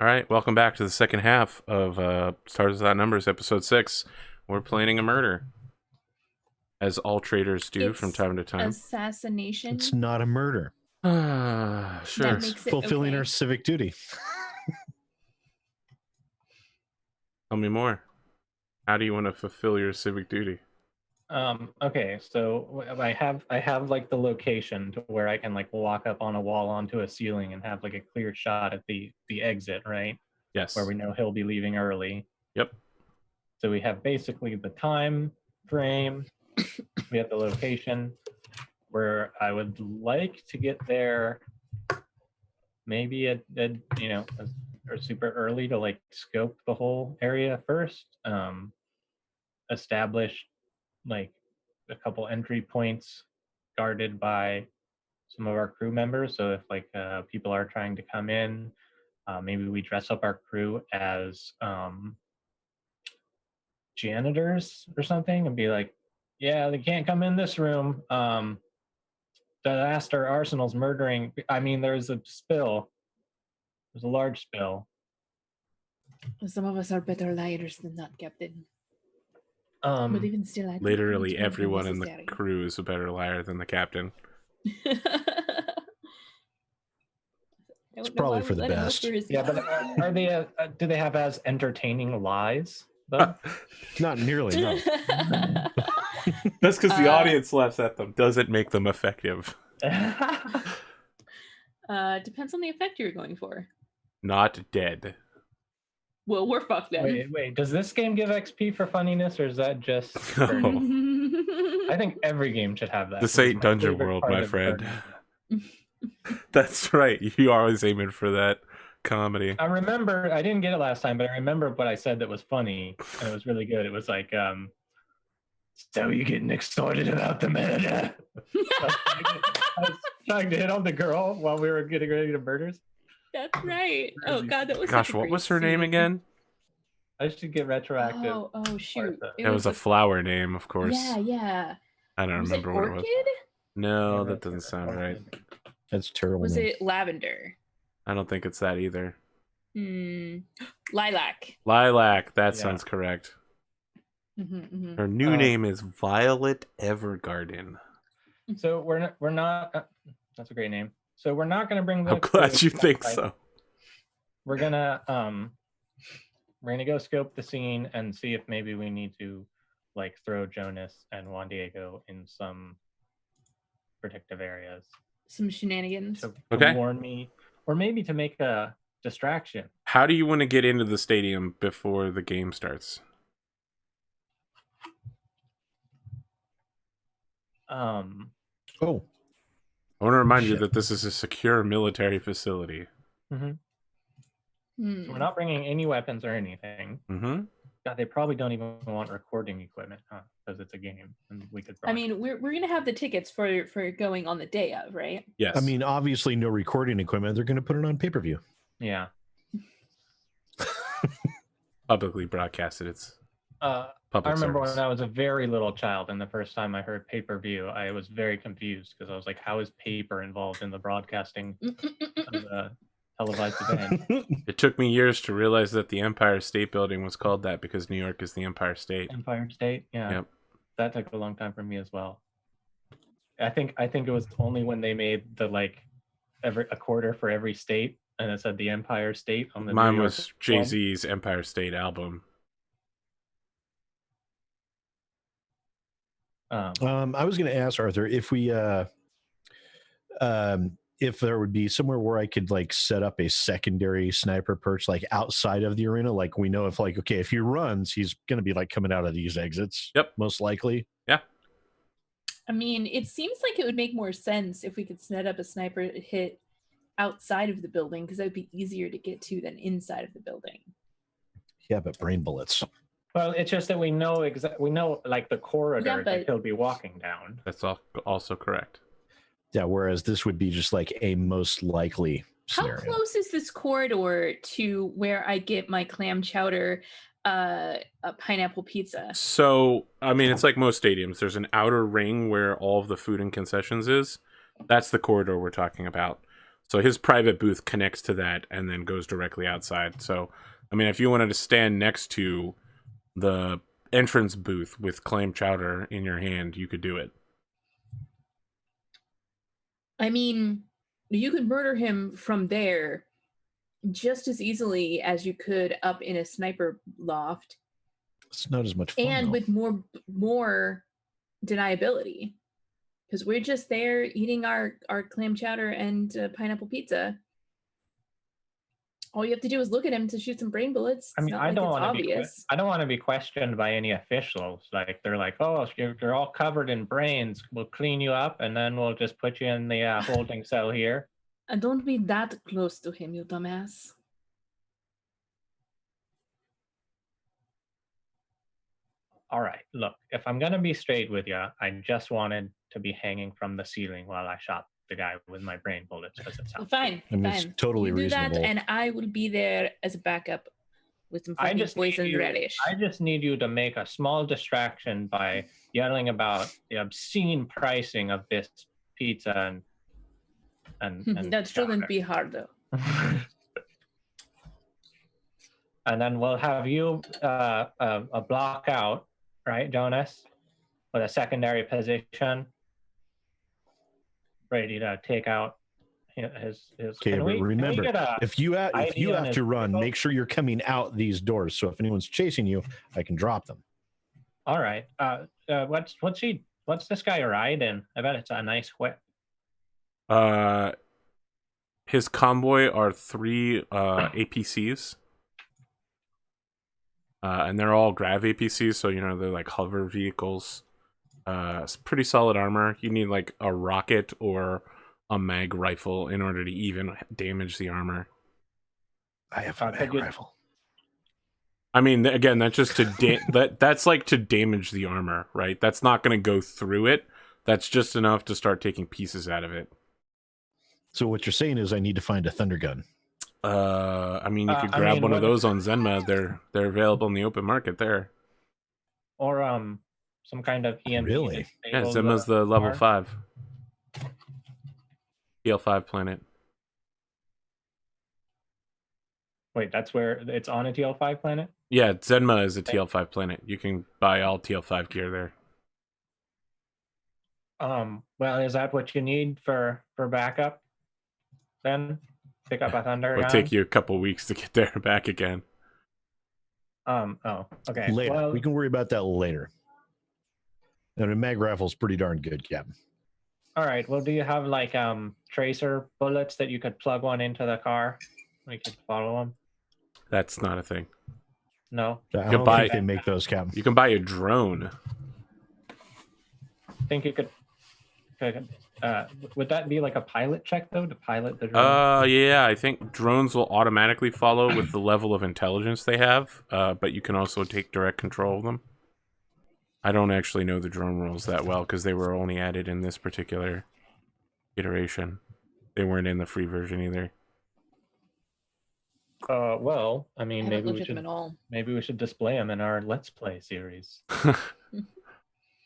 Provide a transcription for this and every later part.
All right, welcome back to the second half of Stars Without Numbers, episode 6. We're planning a murder, as all traders do from time to time. Assassination. It's not a murder. Sure. That makes it Fulfilling okay. our civic duty. Tell me more. How do you want to fulfill your civic duty? Okay, so I have like the location to where I can like walk up on a wall onto a ceiling and have like a clear shot at the exit, right? Yes. Where we know he'll be leaving early. Yep. So we have basically the time frame. We have the location where I would like to get there maybe at or super early to like scope the whole area first. Establish like a couple entry points guarded by some of our crew members. So if like people are trying to come in, maybe we dress up our crew as janitors or something and be like, yeah, they can't come in this room. The Astor Arsenal's murdering. I mean, there's a spill. There's a large spill. Some of us are better liars than that, Captain. But even still, I think Literally it's more everyone in the necessary. crew is a better liar than the captain. It's probably for the best. Yeah, but are they? Do they have as entertaining lies though? Not nearly, no. That's because the audience laughs at them. Doesn't make them effective. Depends on the effect you're going for. Not dead. Well, we're fucked then. Wait. Does this game give XP for funniness, or is that just? I think every game should have that. This ain't Dungeon World, my friend. That's right. You always aiming for that comedy. I remember, I didn't get it last time, but I remember what I said that was funny, and it was really good. It was like, so you getting excited about the murder? I was trying to hit on the girl while we were getting ready to murders. That's right. Oh God, that was. Gosh, what was her name again? I should get retroactive. Oh shoot! It was a flower name, of course. Yeah. I don't remember what it was. No, that doesn't sound right. That's terrible. Was it lavender? I don't think it's that either. Lilac. Lilac. That sounds correct. Mm-hmm. Her new name is Violet Evergarden. So we're not. That's a great name. So we're not going to bring. I'm glad you think so. We're gonna go scope the scene and see if maybe we need to like throw Jonas and Juan Diego in some protective areas. Some shenanigans. To warn me, or maybe to make a distraction. How do you want to get into the stadium before the game starts? I want to remind you that this is a secure military facility. Mm-hmm. So we're not bringing any weapons or anything. Mm-hmm. God, they probably don't even want recording equipment, huh? Because it's a game, and we could. I mean, we're gonna have the tickets for going on the day of, right? Yes. I mean, obviously, no recording equipment. They're going to put it on pay-per-view. Yeah. Publicly broadcasted. It's public I remember service. when I was a very little child, and the first time I heard pay-per-view, I was very confused because I was like, "How is paper involved in the broadcasting of the televised event?" It took me years to realize that the Empire State Building was called that because New York is the Empire State. Empire State, yeah. Yep. That took a long time for me as well. I think it was only when they made the like a quarter for every state, and it said the Empire State on the. Mine was Jay-Z's Empire State album. I was going to ask Arthur if we, if there would be somewhere where I could like set up a secondary sniper perch, like outside of the arena. Like we know if like, okay, if he runs, he's going to be like coming out of these exits. Yep. Most likely. Yeah. I mean, it seems like it would make more sense if we could set up a sniper hit outside of the building because that would be easier to get to than inside of the building. Yeah, but brain bullets. Well, it's just that we know like the corridor that he'll be walking down. That's also correct. Yeah, whereas this would be just like a most likely scenario. How close is this corridor to where I get my clam chowder, a pineapple pizza? So, I mean, it's like most stadiums. There's an outer ring where all of the food and concessions is. That's the corridor we're talking about. So his private booth connects to that and then goes directly outside. So, I mean, if you wanted to stand next to the entrance booth with clam chowder in your hand, you could do it. I mean, you could murder him from there just as easily as you could up in a sniper loft, It's not as much fun. and though. with more deniability, because we're just there eating our clam chowder and pineapple pizza. All you have to do is look at him to shoot some brain bullets. I It's mean, not I like don't it's want to be. obvious. I don't want to be questioned by any officials. Like they're like, "Oh, you're all covered in brains. We'll clean you up, and then we'll just put you in the holding cell here." And don't be that close to him, you dumbass. All right, look, if I'm gonna be straight with you, I just wanted to be hanging from the ceiling while I shot the guy with my brain bullets because it sounds. Fine, I mean, fine. it's totally you do reasonable. that, and I will be there as a backup with some I fucking just need poisoned you. relish. I just need you to make a small distraction by yelling about the obscene pricing of this pizza and That shouldn't chowder. be hard, though. And then we'll have you a block out, right, Jonas, with a secondary position, ready to take out his. Okay, but remember, if you have ID on his to run, vehicle? make sure you're coming out these doors. So if anyone's chasing you, I can drop them. All right. What's this guy riding? I bet it's a nice whip. His convoy are 3 APCs. And they're all grav APCs, so they're like hover vehicles. It's pretty solid armor. You need like a rocket or a mag rifle in order to even damage the armor. I have a mag rifle. I mean, again, that's just to that's like to damage the armor, right? That's not going to go through it. That's just enough to start taking pieces out of it. So what you're saying is I need to find a thunder gun. I mean, you could grab one of those on Zenma. They're available in the open market there. Or some kind of EMP. Really? Yeah, Zenma's the level 5. TL5 planet. Wait, that's where it's on a TL5 planet? Yeah, Zenma is a TL5 planet. You can buy all TL5 gear there. Well, is that what you need for backup? Then pick up a thunder It'll gun? take you a couple weeks to get there and back again. Oh, okay. Later. Well, We can worry about that later. And a mag rifle's pretty darn good, Captain. all right. Well, do you have like tracer bullets that you could plug one into the car? We could follow them. That's not a thing. No. I don't think they make those, Captain. You can buy a drone. Think you could would that be like a pilot check though to pilot the drone? Yeah, I think drones will automatically follow with the level of intelligence they have, but you can also take direct control of them. I don't actually know the drone rules that well because they were only added in this particular iteration. They weren't in the free version either. Well, I mean, I haven't looked at them at all. maybe we should display them in our Let's Play series.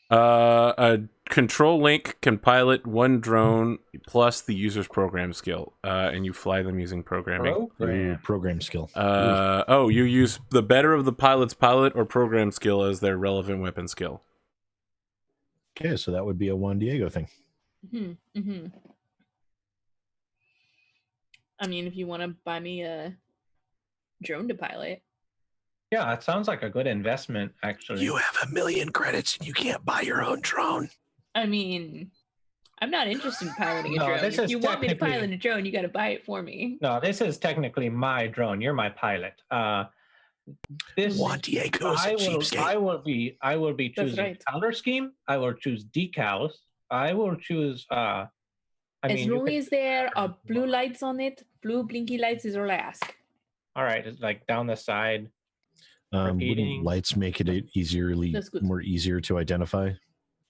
A control link can pilot one drone plus the user's program skill, and you fly them using programming. Ooh, program skill. You use the better of the pilot's pilot or program skill as their relevant weapon skill. Okay, so that would be a Juan Diego thing. I mean, if you want to buy me a drone to pilot. Yeah, it sounds like a good investment, actually. You have 1 million credits and you can't buy your own drone. I mean, I'm not interested in piloting a No, drone. this If is you want me to technically- pilot a drone, you got to buy it for me. No, this is technically my drone. You're my pilot. This Juan Diego's a cheapskate. I will be That's choosing right. color scheme. I will choose decals. I will choose. As long as there are blue lights on it, blue blinky lights is all I ask. All right, it's like down the side. Wouldn't Repeating. lights make it That's good. more easier to identify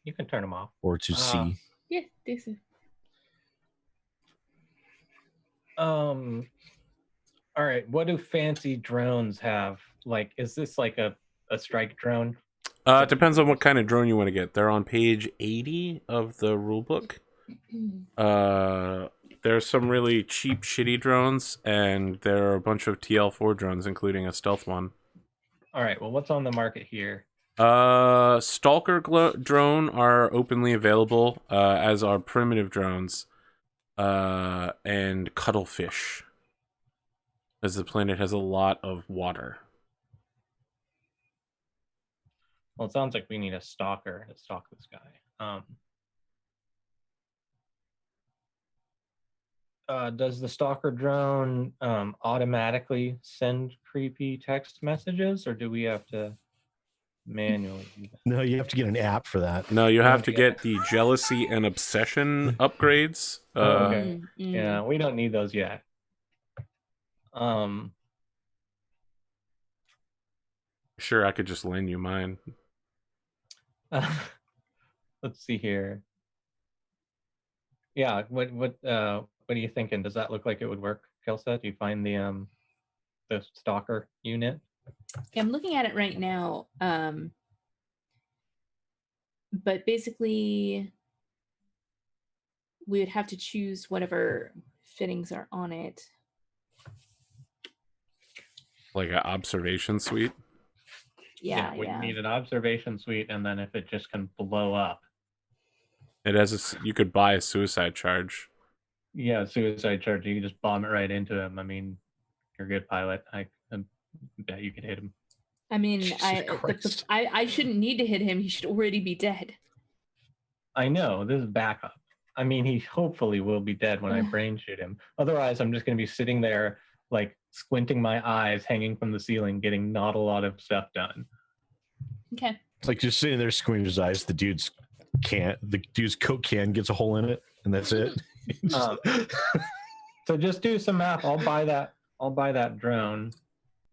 You can turn them off. or to see? Yeah, this is. All right. What do fancy drones have? Like, is this like a strike drone? It depends on what kind of drone you want to get. They're on page 80 of the rulebook. There are some really cheap, shitty drones, and there are a bunch of TL4 drones, including a stealth one. All right. Well, what's on the market here? Stalker drone are openly available, as are primitive drones, and cuttlefish, as the planet has a lot of water. Well, it sounds like we need a stalker to stalk this guy. Does the stalker drone automatically send creepy text messages, or do we have to manually do that? No, you have to get an app for that. No, you have to Okay. get the jealousy and obsession upgrades. Oh, okay. Mm. Yeah, we don't need those yet. Sure, I could just lend you mine. Let's see here. Yeah, what are you thinking? Does that look like it would work, Kelsa? Do you find the stalker unit? Yeah, I'm looking at it right now. But basically, we would have to choose whatever fittings are on it. Like an observation suite. Yeah, we yeah. need an observation suite, and then if it just can blow up. It has you could buy a suicide charge. Yeah, suicide charge. You can just bomb it right into him. I mean, you're a good pilot. I bet you could hit him. I mean, Jesus I shouldn't need to hit him. He should already be dead. I know, this is backup. I mean, he hopefully will be dead when I brain shoot him. Otherwise, I'm just going to be sitting there, like, squinting my eyes, hanging from the ceiling, getting not a lot of stuff done. Okay. It's like just sitting there squinting his eyes. The dude's Coke can gets a hole in it, and that's it. So just do some math. I'll buy that drone.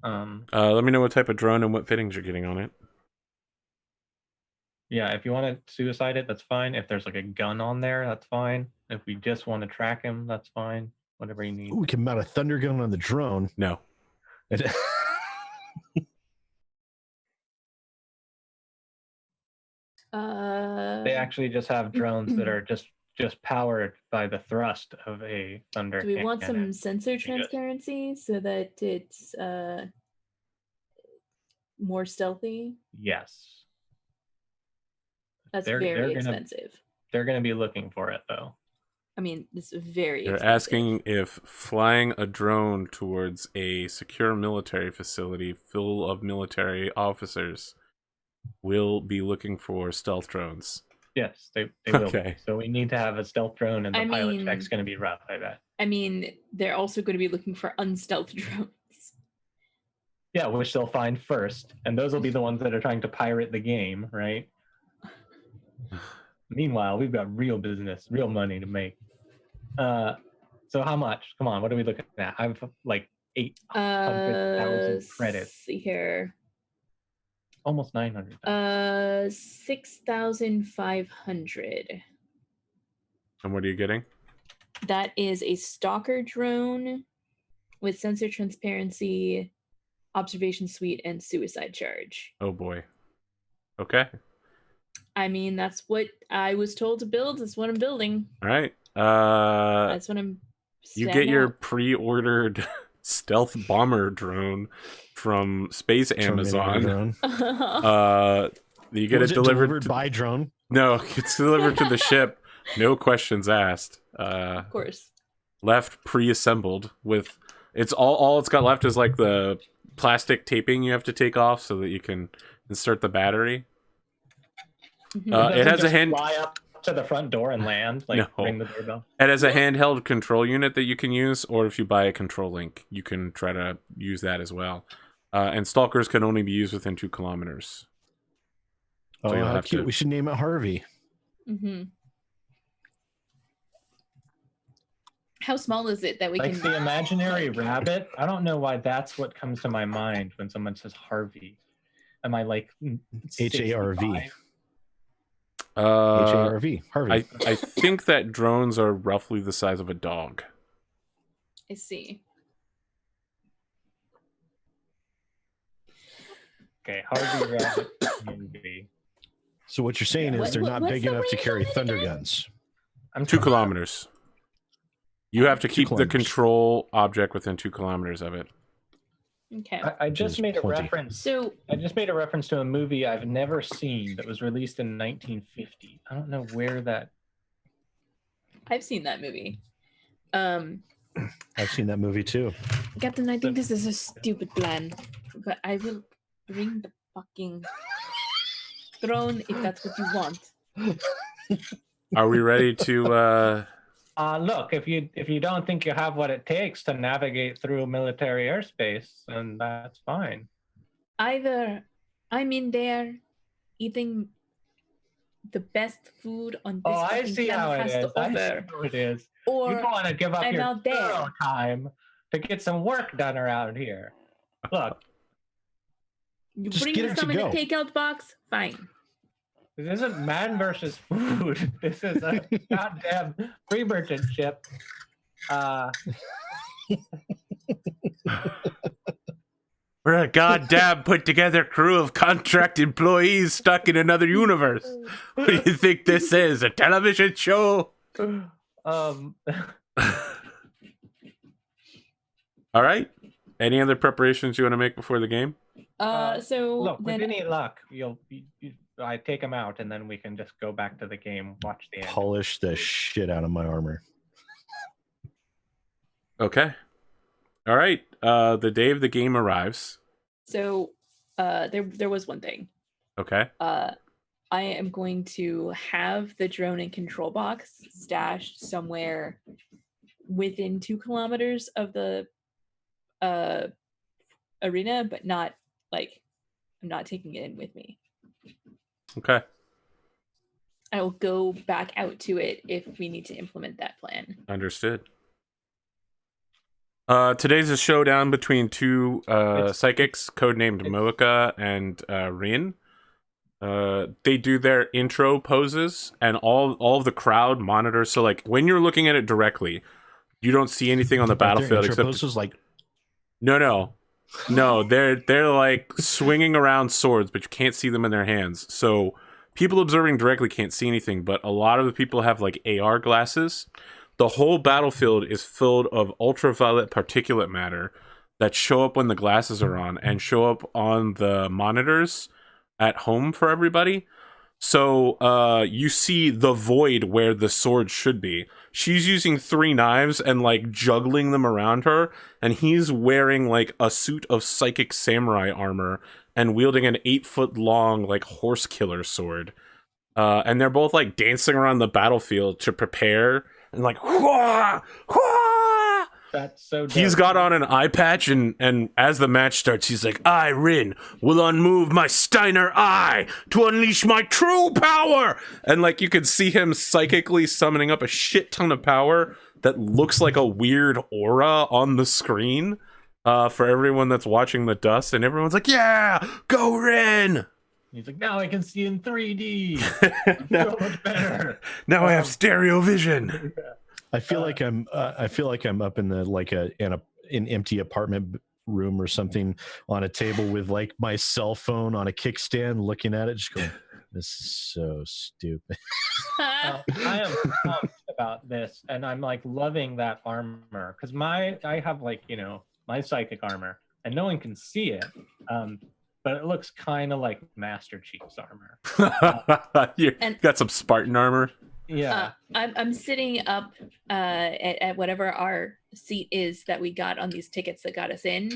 Let me know what type of drone and what fittings you're getting on it. Yeah, if you want to suicide it, that's fine. If there's like a gun on there, that's fine. If we just want to track him, that's fine. Whatever you need. Ooh, we can mount a thunder gun on the drone. No. They actually just have drones that are just powered by the thrust of a thunder. Do we want some cannon. sensor transparency so that it's more stealthy? Yes. That's They're very gonna- expensive. They're going to be looking for it, though. I mean, it's very You're expensive. asking if flying a drone towards a secure military facility full of military officers will be looking for stealth drones. Yes, they will. Okay. Be. So we need to have a stealth drone, and the I pilot mean- check's going to be rough, I bet. I mean, they're also going to be looking for unstealth drones. Yeah, which they'll find first, and those will be the ones that are trying to pirate the game, right? Meanwhile, we've got real business, real money to make. So how much? Come on, what are we looking at? I've like 800,000 credits. Let's see here. Almost 900,000. 6,500. And what are you getting? That is a stalker drone with sensor transparency, observation suite, and suicide charge. Oh boy. Okay. I mean, that's what I was told to build. That's what I'm building. All right. That's what I'm. You statting get your out. pre-ordered stealth bomber drone from Space Amazon. Drone. You get Was it it delivered to, by drone? No, it's delivered to the ship. No questions asked. Of course. Left pre-assembled with it's all it's got left is like the plastic taping you have to take off so that you can insert the battery. Mhm. It has a Just hand. fly up to the front door and land, like No. ring the doorbell. It has a handheld control unit that you can use, or if you buy a control link, you can try to use that as well. And stalkers can only be used within 2 kilometers. Oh, you'll how have cute. to- We should name it Harvey. Mm-hmm. How small is it that we Like can? the imaginary rabbit. I don't know why that's what comes to my mind when someone says Harvey. Am I like HARV. 65? HARV. Harvey. I think that drones are roughly the size of a dog. I see. Okay, Harvey rabbit. movie. So what you're saying is What- they're not what's big the enough to range carry on it thunder again? guns. I'm 2 trying- kilometers. You have to keep the kilometers. control object within 2 kilometers of it. Okay. I just is made a plenty. reference. So I just made a reference to a movie I've never seen that was released in 1950. I don't know where that. I've seen that movie. I've seen that movie too. Captain, I think this is a stupid plan, but I will bring the fucking throne if that's what you want. Are we ready to Look, if you don't think you have what it takes to navigate through military airspace, then that's fine. Either I'm in there eating the best food on this Oh, I fucking see how planet it has is. to I see offer, how it is. or You don't want to give up I'm your out there. thorough time to get some work done around here. Look, you Just bring get me her some to in the go. takeout box. Fine. this isn't man versus food. This is a goddamn free merchant ship. We're a goddamn put together crew of contract employees stuck in another universe. What do you think this is? A television show? Um, All right. Any other preparations you want to make before the game? So look, with then any luck, I take them out, and then we can just go back to the game, watch the end. Polish the shit out of my armor. Okay. All right. The day of the game arrives. so there was one thing. Okay. I am going to have the drone and control box stashed somewhere within 2 kilometers of the arena, but not like I'm not taking it in with me. Okay. I will go back out to it if we need to implement that plan. Understood. Today's a showdown between 2 psychics, codenamed Moika and Rin. They do their intro poses, and all of the crowd monitors. So, like, when you're looking at it directly, you don't see anything on the battlefield except poses like no. They're like swinging around swords, but you can't see them in their hands. So people observing directly can't see anything, but a lot of the people have like AR glasses. The whole battlefield is filled of ultraviolet particulate matter that show up when the glasses are on and show up on the monitors at home for everybody. So you see the void where the sword should be. She's using 3 knives and like juggling them around her, and he's wearing like a suit of psychic samurai armor and wielding an 8-foot long like horse killer sword. And they're both like dancing around the battlefield to prepare and like whoo, whoo! That's so dope. He's got on an eye patch, and as the match starts, he's like, I, Rin, will unmove my Steiner eye to unleash my true power! And, like, you could see him psychically summoning up a shit ton of power that looks like a weird aura on the screen for everyone that's watching the dust, and everyone's like, yeah, go Rin! He's like, now I can see in 3D. So much better. Now I have stereo vision. I feel like I'm up in the like an empty apartment room or something on a table with like my cell phone on a kickstand, looking at it, just going, "This is so stupid." I am pumped about this, and I'm like loving that armor because I have like my psychic armor, and no one can see it, but it looks kind of like Master Chief's armor. You got some Spartan armor. Yeah. I'm sitting up at whatever our seat is that we got on these tickets that got us in,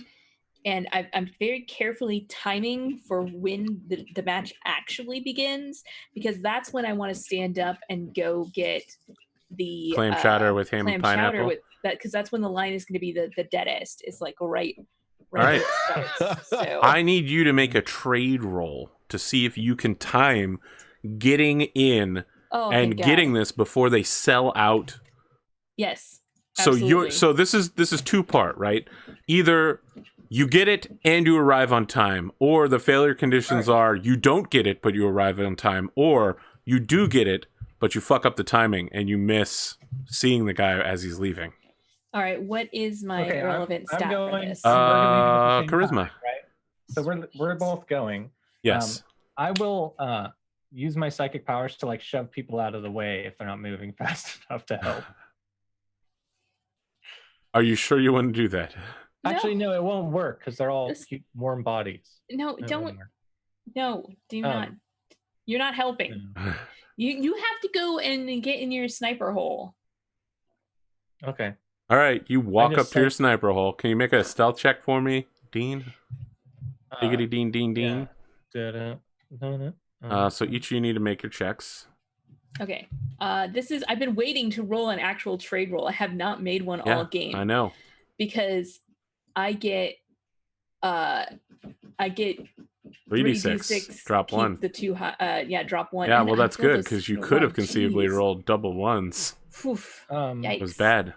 and I'm very carefully timing for when the match actually begins, because that's when I want to stand up and go get the Clam chowder with ham and pineapple. Because that's when the line is going to be the deadest. It's like right All right. when it starts. So I need you to make a trade roll to see if you can time getting in and getting this before they sell out. Yes. So Absolutely. this is 2-part, right? Either you get it and you arrive on time, or the failure conditions are you don't get it but you arrive on time, or you do get it but you fuck up the timing and you miss seeing the guy as he's leaving. All right. What is my relevant stat for this? Charisma. Time, right? So we're both going. Yes. I will use my psychic powers to like shove people out of the way if they're not moving fast enough to help. Are you sure you want to do that? Actually, no, it won't work because they're all This- cute, warm bodies. No, It don't. wouldn't work. No, do not. You're not helping. No. You have to go and get in your sniper hole. Okay. All right, you walk just up to your said- sniper hole. Can you make a stealth check for me, Dean? Uh, Diggity Dean, Dean, Dean. So each of you need to make your checks. Okay. I've been waiting to roll an actual trade roll. I have not made one all game. I know. Because I get 3d6. Drop keep one. The two drop one. Yeah, and well, I that's rolled good a because you zero. could have conceivably Jeez. rolled double ones. Oof. It was Yikes. bad.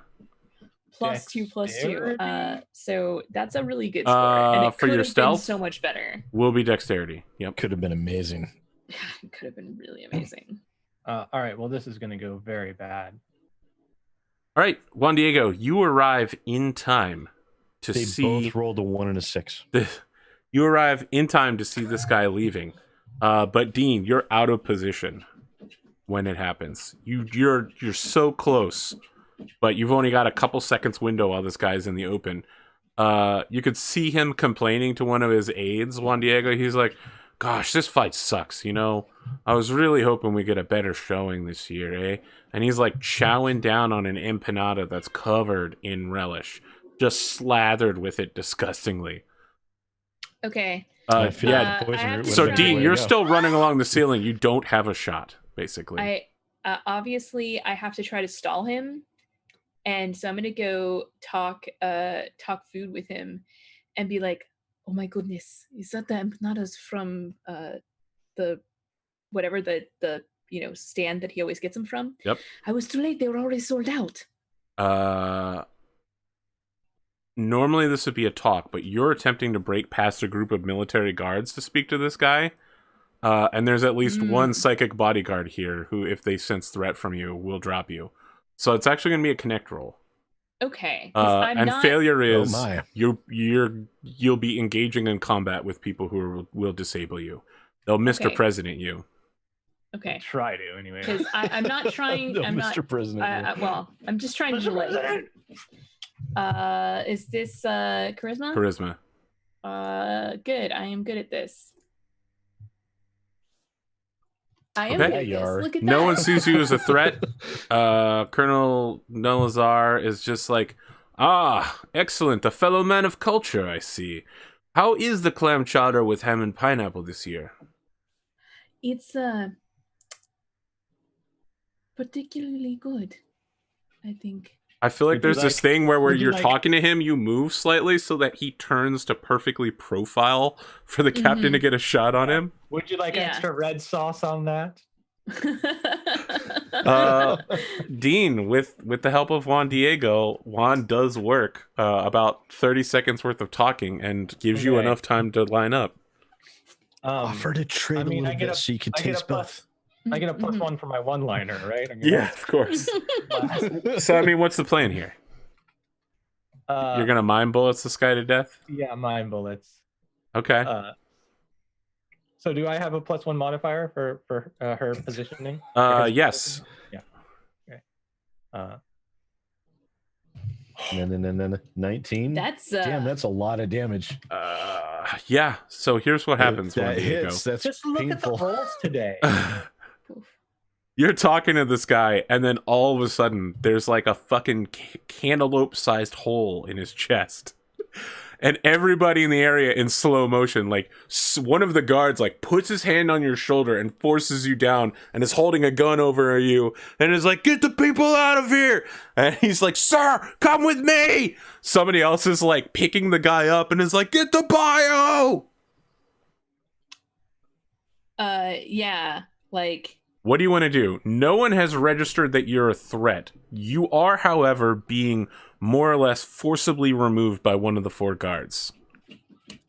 Plus 2, plus 2. Dexterity? So that's a really good score. And it For your could have been stealth? so much better. Will be dexterity. Yep. Could have been amazing. It could have been really amazing. All right. Well, this is going to go very bad. All right, Juan Diego, you arrive in time to They see. both rolled a 1 and a 6. You arrive in time to see this guy leaving. But Dean, you're out of position when it happens. You're so close, but you've only got a couple seconds window while this guy's in the open. You could see him complaining to one of his aides, Juan Diego. He's like, "Gosh, this fight sucks. You know, I was really hoping we get a better showing this year, eh?" And he's like chowing down on an empanada that's covered in relish, just slathered with it disgustingly. Okay. I feel Yeah. the poison I have root to would So have been the Dean, way you're to go. still running along the ceiling. You don't have a shot, basically. I obviously I have to try to stall him. And so I'm gonna go talk food with him and be like, "Oh my goodness, is that the empanadas from the whatever the stand that he always gets them from?" Yep. I was too late, they were already sold out. Normally this would be a talk, but you're attempting to break past a group of military guards to speak to this guy. And there's at least one psychic bodyguard here who, if they sense threat from you, will drop you. So it's actually going to be a connect roll. Okay. 'Cause I'm And not failure Oh is my. you'll be engaging in combat with people who will disable you. They'll Mr. Okay. President you. okay. Try to anyway. Because I'm not trying. No, I'm Mr. not. President. Well, I'm just trying to delay. Is this charisma? Charisma. Good. I am good at this. I am Okay. good at Yeah, you this. are. Look at that. No one sees you as a threat. Colonel Nelazar is just like, excellent. A fellow man of culture, I see. How is the clam chowder with ham and pineapple this year? It's particularly good, I think. I feel like Would you there's this like- thing where would you you're like- talking to him, you move slightly so that he turns to perfectly profile for the captain to get a shot on him. Would you like Yeah. extra red sauce on that? Dean, with the help of Juan Diego, Juan does work about 30 seconds worth of talking and gives you Okay. enough time to line up. Offer to trade I mean, a I little get bit a- so you can I get a taste plus- both. I get a plus Mhm. one for my one-liner, right? I mean, Of course. that's- So, I mean, what's the plan here? You're going to mine bullets this guy to death? Yeah, mine bullets. Okay. So do I have a plus one modifier for her positioning? Yes. Yeah. Okay. No. 19. That's Damn, that's a lot of damage. Yeah. So here's what happens, Juan That Diego. hits. That's Just look painful. at the rolls today. You're talking to this guy, and then all of a sudden, there's like a fucking cantaloupe-sized hole in his chest. And everybody in the area in slow motion, like one of the guards, like puts his hand on your shoulder and forces you down, and is holding a gun over you, and is like, "Get the people out of here!" And he's like, "Sir, come with me!" Somebody else is like picking the guy up and is like, "Get the bio!" yeah, like What do you want to do? No one has registered that you're a threat. You are, however, being more or less forcibly removed by one of the four guards.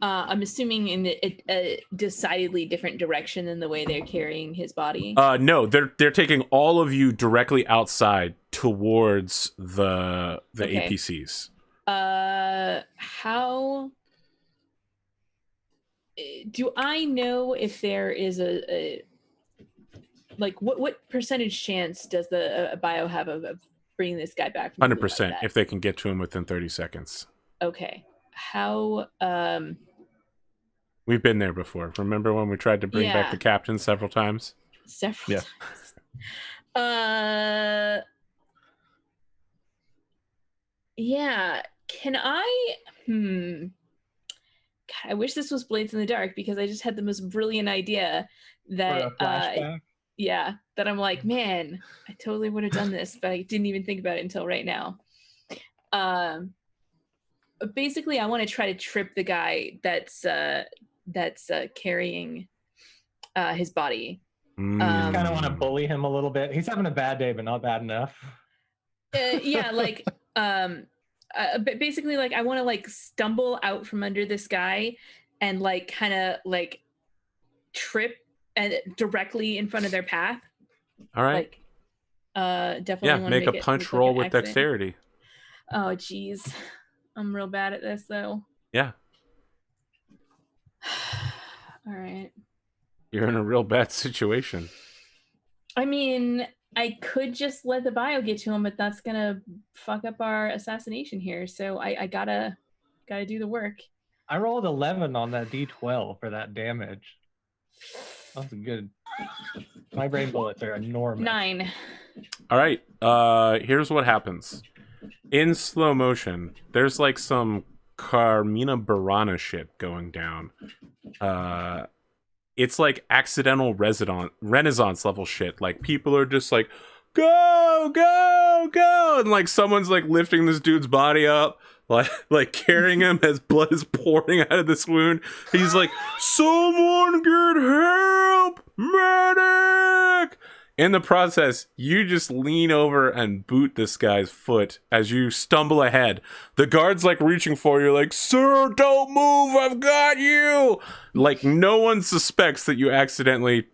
I'm assuming in a decidedly different direction than the way they're carrying his body. No, they're taking all of you directly outside towards the Okay. APCs. How do I know if there is a like what percentage chance does the bio have of bringing this guy back from the moon like 100% that. if they can get to him within 30 seconds. Okay. How We've been there before. Remember when we tried to bring back Yeah. the captain several times? several Yeah. times. Yeah. Can I God, I wish this was Blades in the Dark, because I just had the most brilliant idea For that a flashback. yeah, that I'm like, man, I totally would have done this, but I didn't even think about it until right now. Basically, I want to try to trip the guy that's carrying his body. Kind of want to bully him a little bit. He's having a bad day, but not bad enough. Yeah, like basically, like I want to like stumble out from under this guy and like kind of like trip directly in front of their path. All right. Like definitely Yeah, want to make a it punch look like roll an with accident. dexterity. Oh geez, I'm real bad at this though. Yeah. All right. You're in a real bad situation. I mean, I could just let the bio get to him, but that's gonna fuck up our assassination here. So I gotta do the work. I rolled 11 on that D12 for that damage. That's good. My brain bullets are enormous. 9. All right. Here's what happens. In slow motion, there's like some Carmina Burana shit going down. It's like accidental Renaissance level shit. Like people are just like, go, go, go, and like someone's like lifting this dude's body up, like carrying him as blood is pouring out of this wound. He's like, someone get help, medic! In the process, you just lean over and boot this guy's foot as you stumble ahead. The guard's like reaching for you, like, sir, don't move, I've got you! Like, no one suspects that you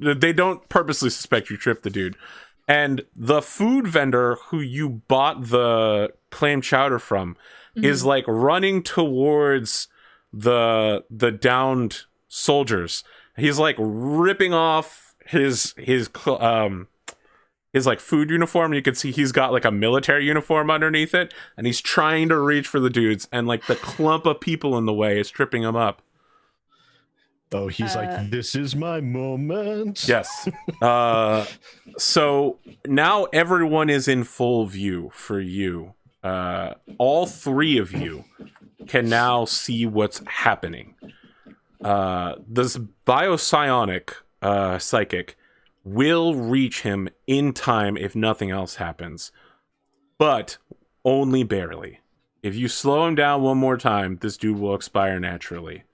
they don't purposely suspect you tripped the dude. And the food vendor who you bought the clam chowder from is like running towards the downed soldiers. He's like ripping off his like food uniform. You can see he's got like a military uniform underneath it, and he's trying to reach for the dudes, and like the clump of people in the way is tripping him up. Oh, he's like, this is my moment. Yes. So now everyone is in full view for you. All three of you can now see what's happening. This biopsionic psychic will reach him in time if nothing else happens, but only barely. If you slow him down one more time, this dude will expire naturally.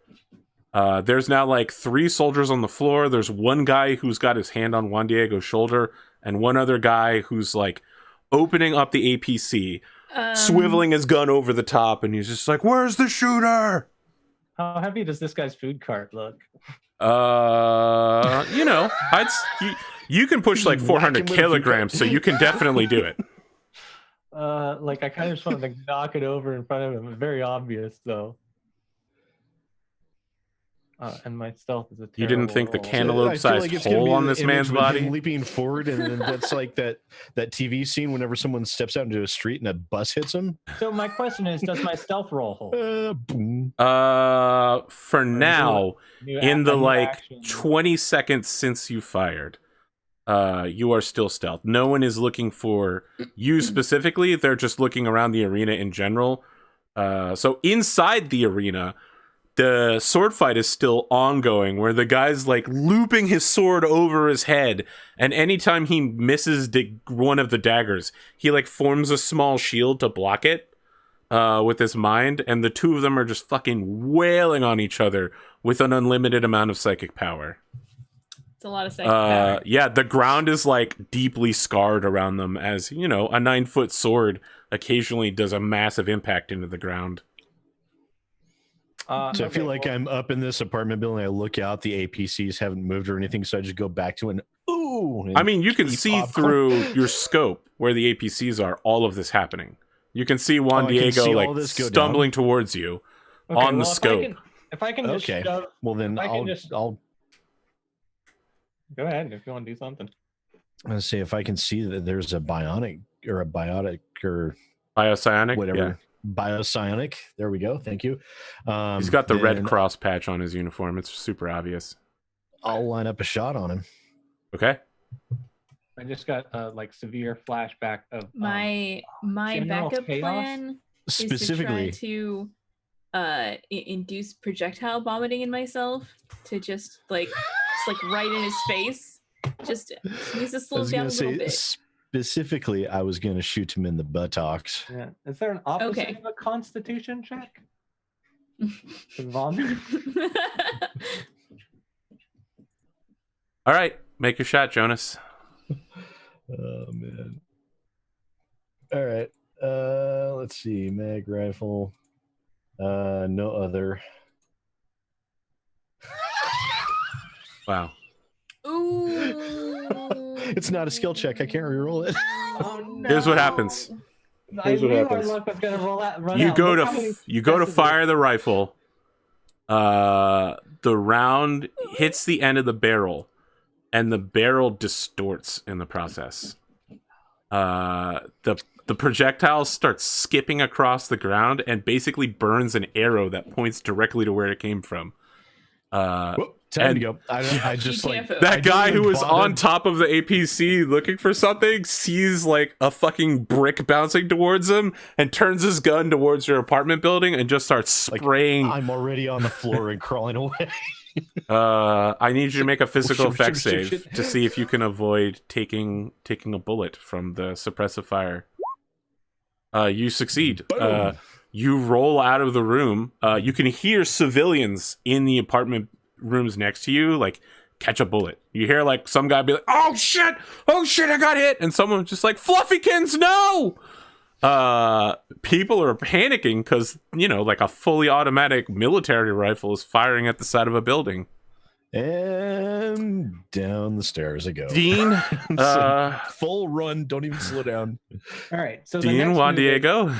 There's now like 3 soldiers on the floor. There's one guy who's got his hand on Juan Diego's shoulder, and one other guy who's like opening up the APC, swiveling his gun over the top, and he's just like, where's the shooter? How heavy does this guy's food cart look? You know, you can push like 400 kilograms, so you can definitely do it. Like I kind of just wanted to knock it over in front of him. Very obvious though. And my stealth is a terrible You didn't think the roll. cantaloupe-sized hole on this man's body? Leaping forward, and then that's like that TV scene whenever someone steps out into a street and a bus hits them. So my question is, does my stealth roll hold? Boom. For now, in the like action. 20 seconds since you fired, you are still stealth. No one is looking for you specifically. They're just looking around the arena in general. So inside the arena, the sword fight is still ongoing, where the guy's like looping his sword over his head, and anytime he misses one of the daggers, he like forms a small shield to block it with his mind, and the two of them are just fucking wailing on each other with an unlimited amount of psychic power. It's a lot of psychic power. Yeah, the ground is like deeply scarred around them, as you know, a 9-foot sword occasionally does a massive impact into the ground. So I feel like I'm up in this apartment building. I look out, the APCs haven't moved or anything, so I just go back to an ooh. I mean, you can see through your scope where the APCs are, all of this happening. You can see Juan Diego like stumbling towards you on the scope. If I can just shove, well then I'll go ahead if you want to do something. I'm gonna say if I can see that there's a bionic or a biotic or Biopsionic, whatever. yeah. Biopsionic. There we go. Thank you. He's got the red then cross patch on his uniform. It's super obvious. I'll line up a shot on him. Okay. I just got a like severe flashback of My General backup Chaos? plan Specifically, is to try to induce projectile vomiting in myself to just like right in his face. Just needs to I slow was down going a to little say, bit. specifically, I was going to shoot him in the buttocks. Yeah. Is there an opposite Okay. of a constitution check? For vomit? All right. Make your shot, Jonas. Oh, man. All right. Let's see. Mag rifle. No other. Wow. Ooh. It's not a skill check. I can't reroll it. Oh no! Here's what happens. I knew our luck was gonna run You out. go Look to how many you go to successes fire the rifle. The round hits the end of the barrel, and the barrel distorts in the process. The projectile starts skipping across the ground and basically burns an arrow that points directly to where it came from. Whoop, time and- to go. I just like GTFO. I That don't guy even who was bother- on top of the APC looking for something sees like a fucking brick bouncing towards him and turns his gun towards your apartment building and just starts spraying. I'm already on the floor and crawling away. I need you to make a physical shit, effect shit, save shit. to see if you can avoid taking a bullet from the suppressive fire. You succeed. Boom. You roll out of the room. You can hear civilians in the apartment rooms next to you like catch a bullet. You hear like some guy be like, oh shit, I got hit, and someone's just like, Fluffykins, no. People are panicking because like a fully automatic military rifle is firing at the side of a building. And down the stairs I go. Dean, Full run, don't even slow down. All right. So the Dean next Juan move is Diego.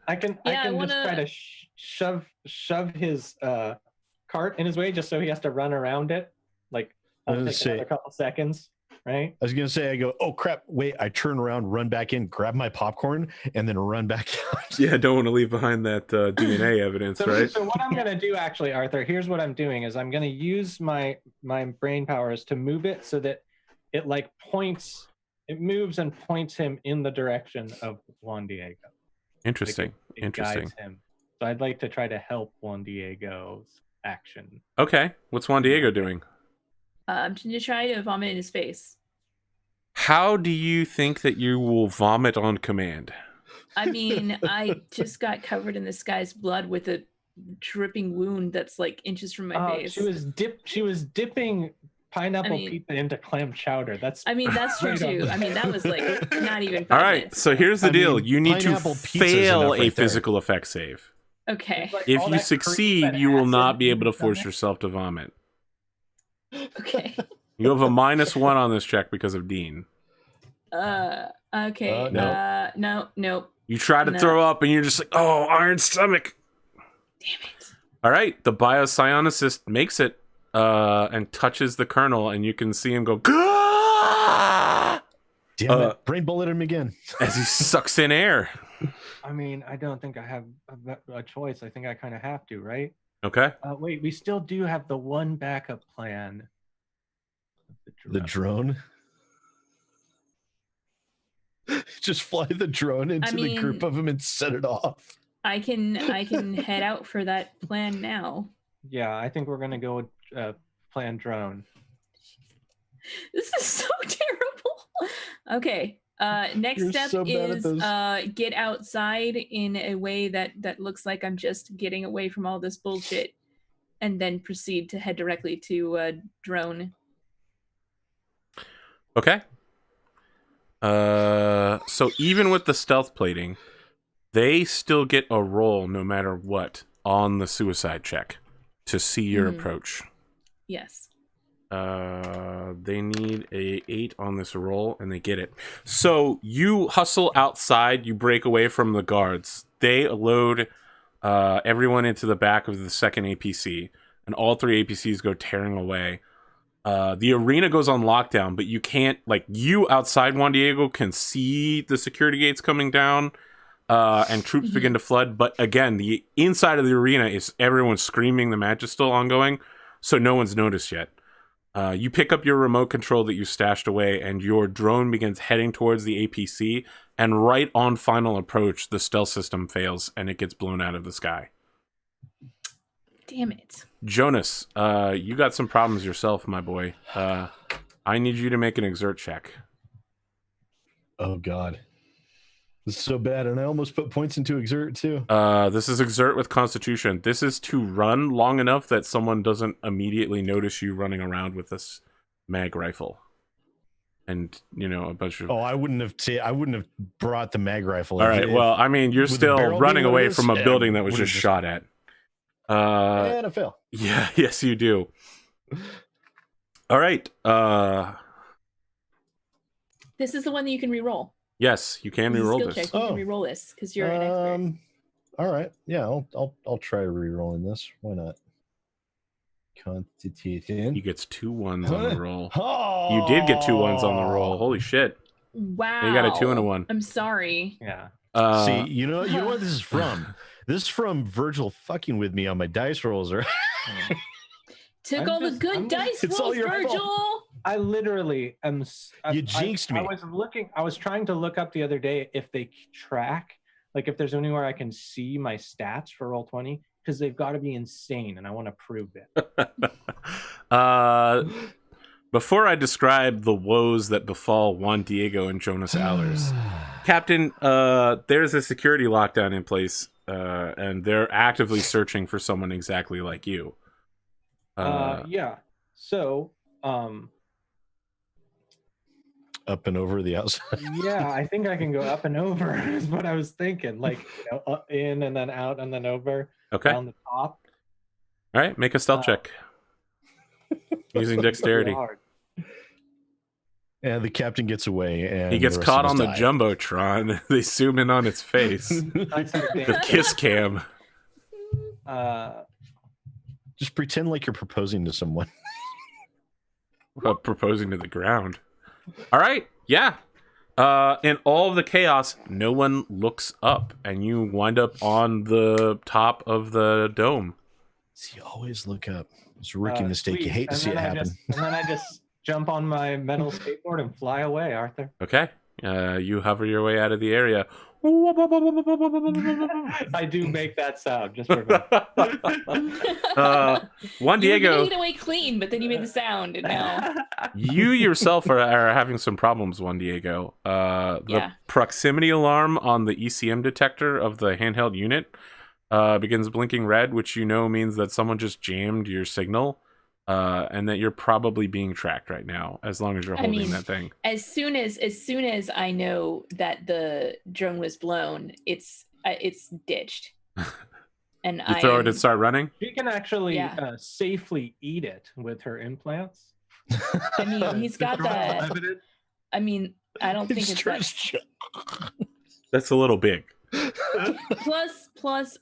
I can Yeah, I just wanna- try to shove his cart in his way just so he has to run around it. Like I I'll was take gonna another couple seconds, right? I was gonna say, I go, oh crap, wait, I turn around, run back in, grab my popcorn, and then run back out. Yeah, don't want to leave behind that DNA evidence, So, right? so what I'm gonna do actually, Arthur, here's what I'm doing is I'm gonna use my brain powers to move it so that it like points, it moves and points him in the direction of Juan Diego. Interesting. It Interesting. guides him. So I'd like to try to help Juan Diego's action. Okay, what's Juan Diego doing? I'm going to try to vomit in his face. How do you think that you will vomit on command? I mean, I just got covered in this guy's blood with a dripping wound that's like inches from my face. She was dipping pineapple I mean- pizza into clam chowder. That's I mean, that's true Right on. too. I mean, that was like not even 5 All right, minutes so ago. here's the I deal. mean, You need to pineapple pizza's fail enough a right there. physical effect save. Okay. like If all you that cream succeed, and you will acid not be in able your to force stomach. yourself to vomit. Okay. You have a -1 on this check because of Dean. Okay. No. No. You try to No. throw up and you're just like, oh, iron stomach. Damn it. All right, the biopsionicist makes it and touches the colonel, and you can see him go "Gah!" Damn it, brain bullet him again. as he sucks in air. I mean, I don't think I have a choice. I think I kind of have to, right? Okay. Wait, we still do have the one backup plan. The drone. Just fly the drone into the group mean- of them and set it off. I can head out for that plan now. Yeah, I think we're gonna go with plan drone. This is so terrible. Okay. Next You're step so bad at is those. get outside in a way that looks like I'm just getting away from all this bullshit, and then proceed to head directly to drone. Okay. So even with the stealth plating, they still get a roll no matter what on the suicide check to see your Mhm. approach. Yes. They need a 8 on this roll, and they get it. So you hustle outside, you break away from the guards. They load everyone into the back of the second APC, and all 3 APCs go tearing away. The arena goes on lockdown, but you can't, like, you outside Juan Diego can see the security gates coming down, and troops begin to flood. But again, the inside of the arena is everyone screaming. The match is still ongoing, so no one's noticed yet. You pick up your remote control that you stashed away, and your drone begins heading towards the APC. And right on final approach, the stealth system fails, and it gets blown out of the sky. Damn it. Jonas, you got some problems yourself, my boy. I need you to make an exert check. Oh God, this is so bad, and I almost put points into exert too. This is exert with Constitution. This is to run long enough that someone doesn't immediately notice you running around with this mag rifle, and you know a bunch of. Oh, I wouldn't have brought the mag rifle. All right. Well, I mean, you're with the still barrel running being away what it from a is, building that was would've just shot at. and I fail. Yeah. Yes, you do. All right. This is the one that you can re-roll. Yes, you can This is a re-roll skill this. check. You can re-roll this because you're an expert. All right, yeah, I'll try re-rolling this. Why not? Constitution. He gets 2 1s on the roll. Oh, You did get 2 1s on the roll. Holy shit! Wow. You got a 2 and a 1. I'm sorry. Yeah. See, you know what this is from? This is from Virgil fucking with me on my dice rolls. Right? Took all the good dice It's all rolls, your fault. Virgil. I literally am. You jinxed me. I was trying to look up the other day if they track, like if there's anywhere I can see my stats for Roll20, because they've got to be insane, and I want to prove it. Before I describe the woes that befall Juan Diego and Jonas Allers, Captain, there's a security lockdown in place, and they're actively searching for someone exactly like you. Yeah. So, Up and over the outside. yeah, I think I can go up and over. Is what I was thinking. Like, you know, up, in and then out and then over. Okay. Down the top. All right, make a stealth check using dexterity. Hard. And the captain gets away, and He gets the rest caught of on us the die. jumbotron. They zoom in on its face. The kiss cam. Just pretend like you're proposing to someone. Proposing to the ground. All right, yeah. In all of the chaos, no one looks up, and you wind up on the top of the dome. See, always look up. It's a rookie mistake. Sweet. You hate to see it happen. And then I just jump on my metal skateboard and fly away, Arthur. Okay. You hover your way out of the area. I do make that sound just for Juan Diego, You made it away clean, but then you made the sound, and now you yourself are having some problems, Juan Diego. The proximity alarm on the ECM detector of the handheld unit begins blinking red, which you know means that someone just jammed your signal, and that you're probably being tracked right now, as long as you're holding that thing. As soon as I know that the drone was blown, it's ditched. And you throw it and start running? She can actually safely eat it with her implants. I mean, he's got that. I mean, I don't think it's that. That's a little big. Plus,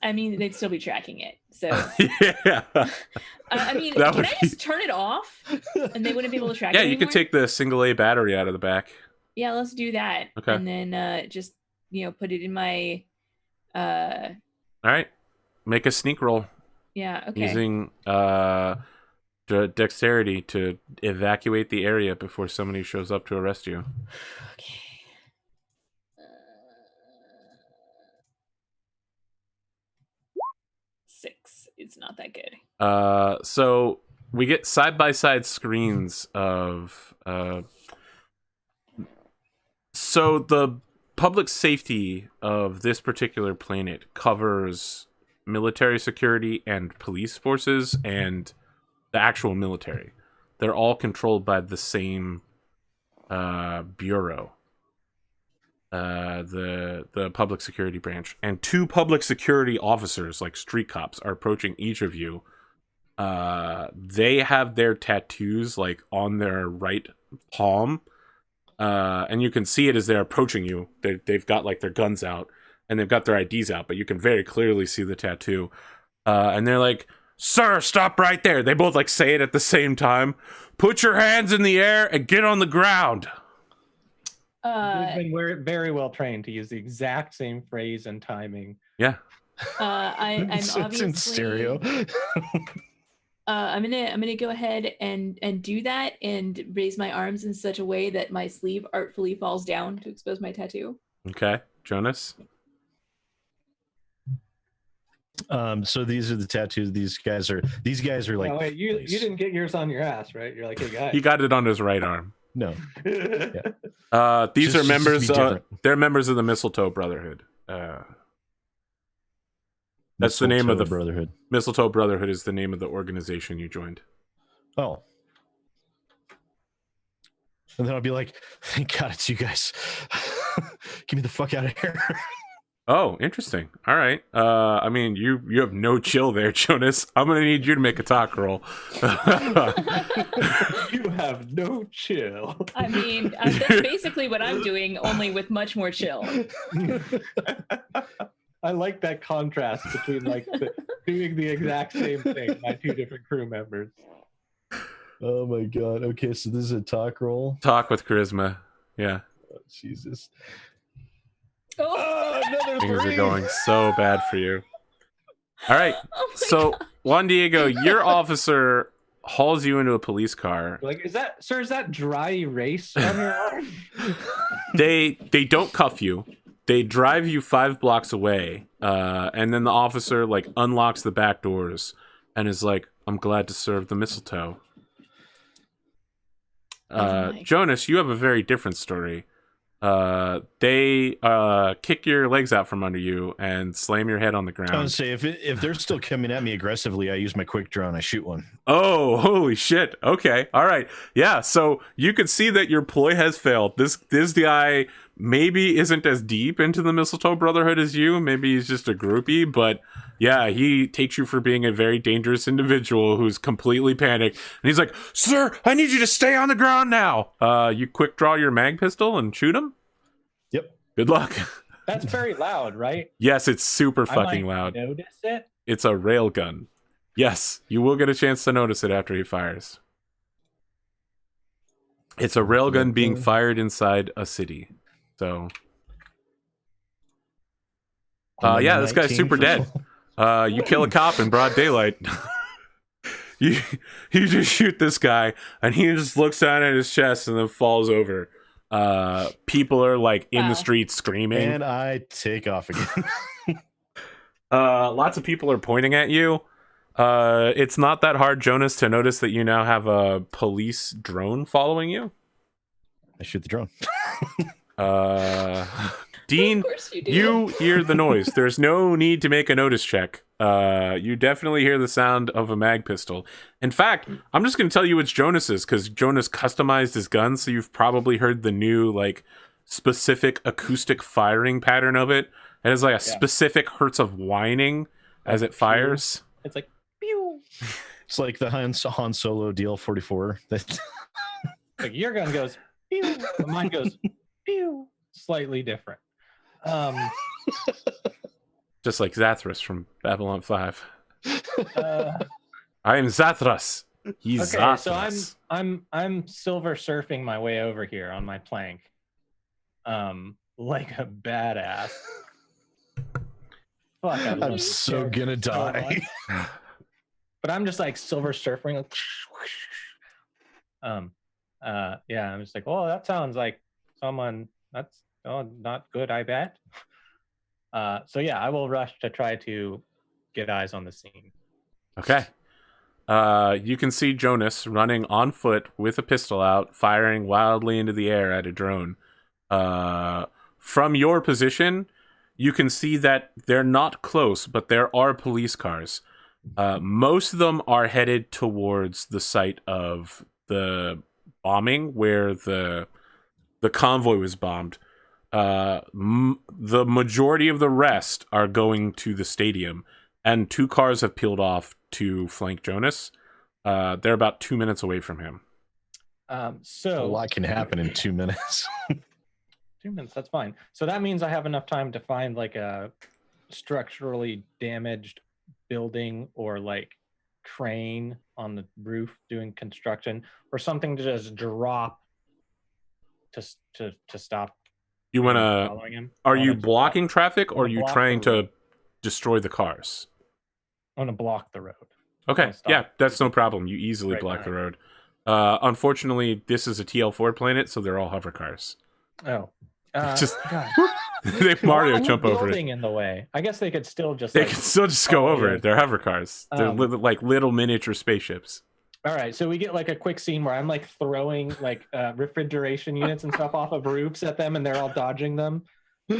I mean, they'd still be tracking it. So yeah. I mean, can I just turn it off and they wouldn't be able to track it? Yeah, you could take the single A battery out of the back. Yeah, let's do that. Okay. And then just put it in my All right. Make a sneak roll. Yeah, okay. Using dexterity to evacuate the area before somebody shows up to arrest you. Okay. 6. It's not that good. So we get side-by-side screens of so the public safety of this particular planet covers military security and police forces and the actual military. They're all controlled by the same bureau, the public security branch, and 2 public security officers, like street cops, are approaching each of you. They have their tattoos like on their right palm, and you can see it as they're approaching you. They've got like their guns out and they've got their IDs out, but you can very clearly see the tattoo. And they're like, "Sir, stop right there." They both like say it at the same time. "Put your hands in the air and get on the ground." We've been very well trained to use the exact same phrase and timing. Yeah. I'm It's obviously in stereo. I'm gonna go ahead and do that and raise my arms in such a way that my sleeve artfully falls down to expose my tattoo. Okay, Jonas. So these are the tattoos. These guys are like. No, wait, you didn't get yours on your ass, right? You're like, hey guys. He got it on his right arm. No. These are Just members. be different. They're members of the Mistletoe Brotherhood. That's the name of the Brotherhood. Mistletoe Brotherhood is the name of the organization you joined. Oh. And then I'll be like, thank God it's you guys. Get me the fuck out of here. Oh, interesting. All right. I mean, you have no chill there, Jonas. I'm gonna need you to make a talk roll. You have no chill. I mean, that's basically what I'm doing, only with much more chill. I like that contrast between like doing the exact same thing by two different crew members. Oh my God. Okay, so this is a talk roll. Talk with charisma. Yeah. Oh, Jesus. Oh, Another Things are 3. going so bad for you. All right. oh my So God. Juan Diego, your officer hauls you into a police car. Like, is that dry erase on your arm? They don't cuff you. They drive you 5 blocks away, and then the officer like unlocks the back doors and is like, "I'm glad to serve the Mistletoe." Oh my. Jonas, you have a very different story. They kick your legs out from under you and slam your head on the I would ground. say if they're still coming at me aggressively, I use my quick draw and I shoot one. Oh, holy shit. Okay. All right. Yeah, so you can see that your ploy has failed. This guy maybe isn't as deep into the Mistletoe Brotherhood as you. Maybe he's just a groupie, but yeah, he takes you for being a very dangerous individual who's completely panicked. And he's like, "Sir, I need you to stay on the ground now." You quick draw your mag pistol and shoot him? Yep. Good luck. That's very loud, right? Yes, it's super I fucking might loud. Notice it. It's a rail gun. Yes, you will get a chance to notice it after he fires. It's a railgun being fired inside a city. So, yeah, this guy's 19 super for dead. You kill a cop in broad daylight. you just shoot this guy, and he just looks down at his chest and then falls over. People are like in the Wow. street screaming. And I take off again. Lots of people are pointing at you. It's not that hard, Jonas, to notice that you now have a police drone following you. I shoot the drone. Dean, Of course you do. you hear the noise. There's no need to make a notice check. You definitely hear the sound of a mag pistol. In fact, I'm just going to tell you it's Jonas's because Jonas customized his gun, so you've probably heard the new like specific acoustic firing pattern of it. It has like a specific hertz of whining as it fires. It's like, pew. It's like the Han Solo DL-44. Like your gun goes, pew. But mine goes, pew. Slightly different. Just like Zathras from Babylon 5. Uh, I am Zathras. He's okay, so Zathras. I'm silver surfing my way over here on my plank, like a badass. Fuck, I love I'm this so character gonna die. much. But I'm just like silver surfing. Like, yeah, I'm just like, oh, that sounds like someone that's not good, I bet. So yeah, I will rush to try to get eyes on the scene. Okay. You can see Jonas running on foot with a pistol out, firing wildly into the air at a drone. From your position, you can see that they're not close, but there are police cars. Most of them are headed towards the site of the bombing where the convoy was bombed. The majority of the rest are going to the stadium, and 2 cars have peeled off to flank Jonas. They're about 2 minutes away from him. A So lot can happen in 2 minutes. 2 minutes, that's fine. So that means I have enough time to find like a structurally damaged building or like crane on the roof doing construction, or something to just drop to stop You want anyone to? following him. Are I you wanna drop- blocking traffic, I or wanna are you block trying the road. to destroy the cars? I want to block the road. Okay, I'll stop. yeah, that's no problem. You easily Right block the behind road. Unfortunately, this is a TL4 planet, so they're all hover cars. Oh, Just God. they Mario Why jump over it. building in the way. I guess they could still just. They like, can still just go oh, over yeah. it. They're hover cars. They're like little miniature spaceships. All right, so we get like a quick scene where I'm like throwing like refrigeration units and stuff off of roofs at them, and they're all dodging them.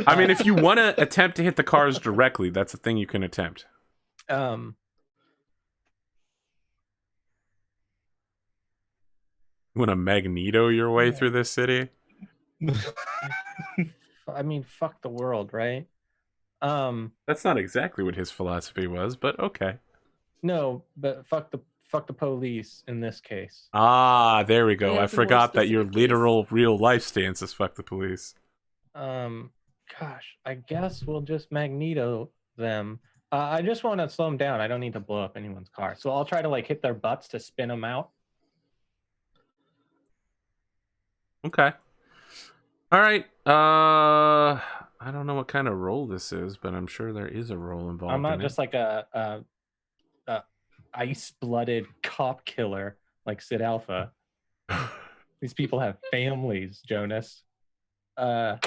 I mean, if you want to attempt to hit the cars directly, that's a thing you can attempt. Um, You want to Magneto your way through this city? I mean, fuck the world, right? That's not exactly what his philosophy was, but okay. No, but fuck the police in this case. Ah, there we go. Yeah, I it's a more forgot that your specific case. literal real life stance is fuck the police. Gosh, I guess we'll just Magneto them. I just want to slow them down. I don't need to blow up anyone's car, so I'll try to like hit their butts to spin them out. Okay. All right. I don't know what kind of role this is, but I'm sure there is a role involved. I'm not in just like a ice-blooded cop killer like Sid Alpha. These people have families, Jonas. I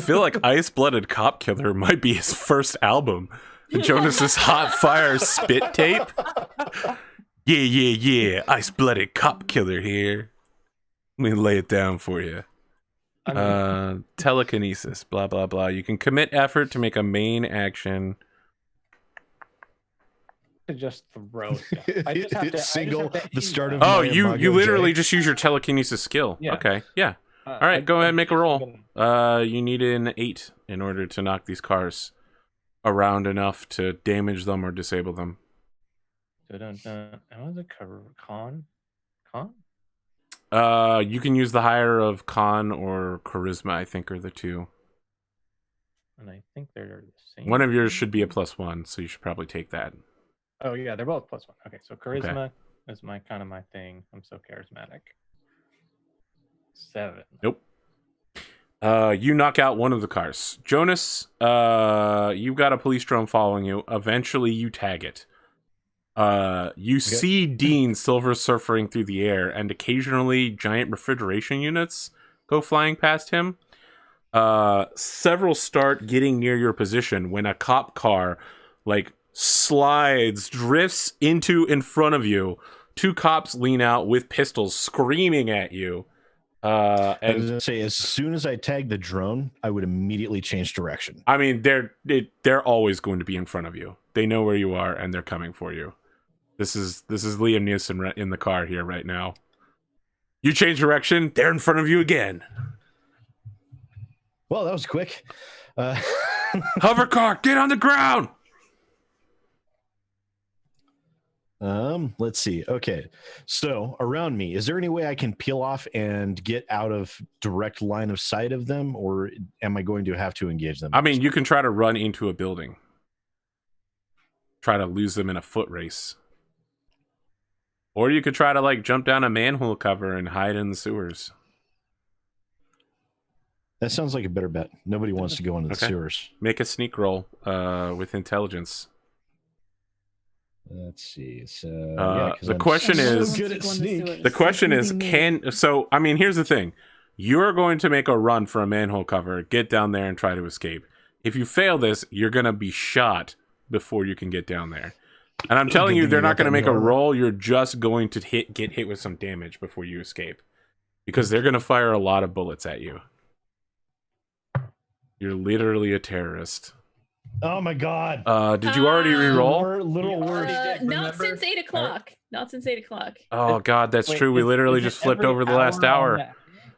feel like Ice-Blooded Cop Killer might be his first album. Jonas's Hot Fire Spit Tape. Yeah. Ice-Blooded Cop Killer here. Let me lay it down for you. Telekinesis, blah, blah, blah. You can commit effort to make a main action. To just throw stuff. I just have to Single I just have to the start of Oh, my you Imago literally J. just use your telekinesis skill. Yeah. Okay, yeah. All right, go ahead and make a roll. You need an 8 in order to knock these cars around enough to damage them or disable them. How was it? Con? You can use the higher of con or charisma, I think, are the two. And I think they're the same. One of yours should be a +1, so you should probably take that. Oh yeah, they're both +1. Okay, so charisma is my thing. I'm so charismatic. 7. Nope. You knock out one of the cars. Jonas, you've got a police drone following you. Eventually, you tag it. You see Dean silver surfing through the air, and occasionally giant refrigeration units go flying past him. Several start getting near your position when a cop car, like, slides, drifts in front of you. 2 cops lean out with pistols, screaming at you. I was And gonna say, as soon as I tag the drone, I would immediately change direction. I mean, they're always going to be in front of you. They know where you are, and they're coming for you. This is Liam Neeson in the car here right now. You change direction, they're in front of you again. Well, that was quick. Hover car, get on the ground. Let's see. Okay, so around me, is there any way I can peel off and get out of direct line of sight of them, or am I going to have to engage them? I mean, you can try to run into a building. Try to lose them in a foot race. Or you could try to, like, jump down a manhole cover and hide in the sewers. That sounds like a better bet. Nobody wants to go into the sewers. Make a sneak roll with intelligence. Let's see. So the question is, good at sneak. the question is, I mean, here's the thing. You're going to make a run for a manhole cover, get down there and try to escape. If you fail this, you're going to be shot before you can get down there. And I'm telling you, they're not going to make a roll. You're just going to get hit with some damage before you escape. Because they're going to fire a lot of bullets at you. You're literally a terrorist. Oh my god. Did you already re-roll? Little word. Not since 8 o'clock. Not since 8 o'clock. Oh god, that's true. We literally just flipped over the last hour.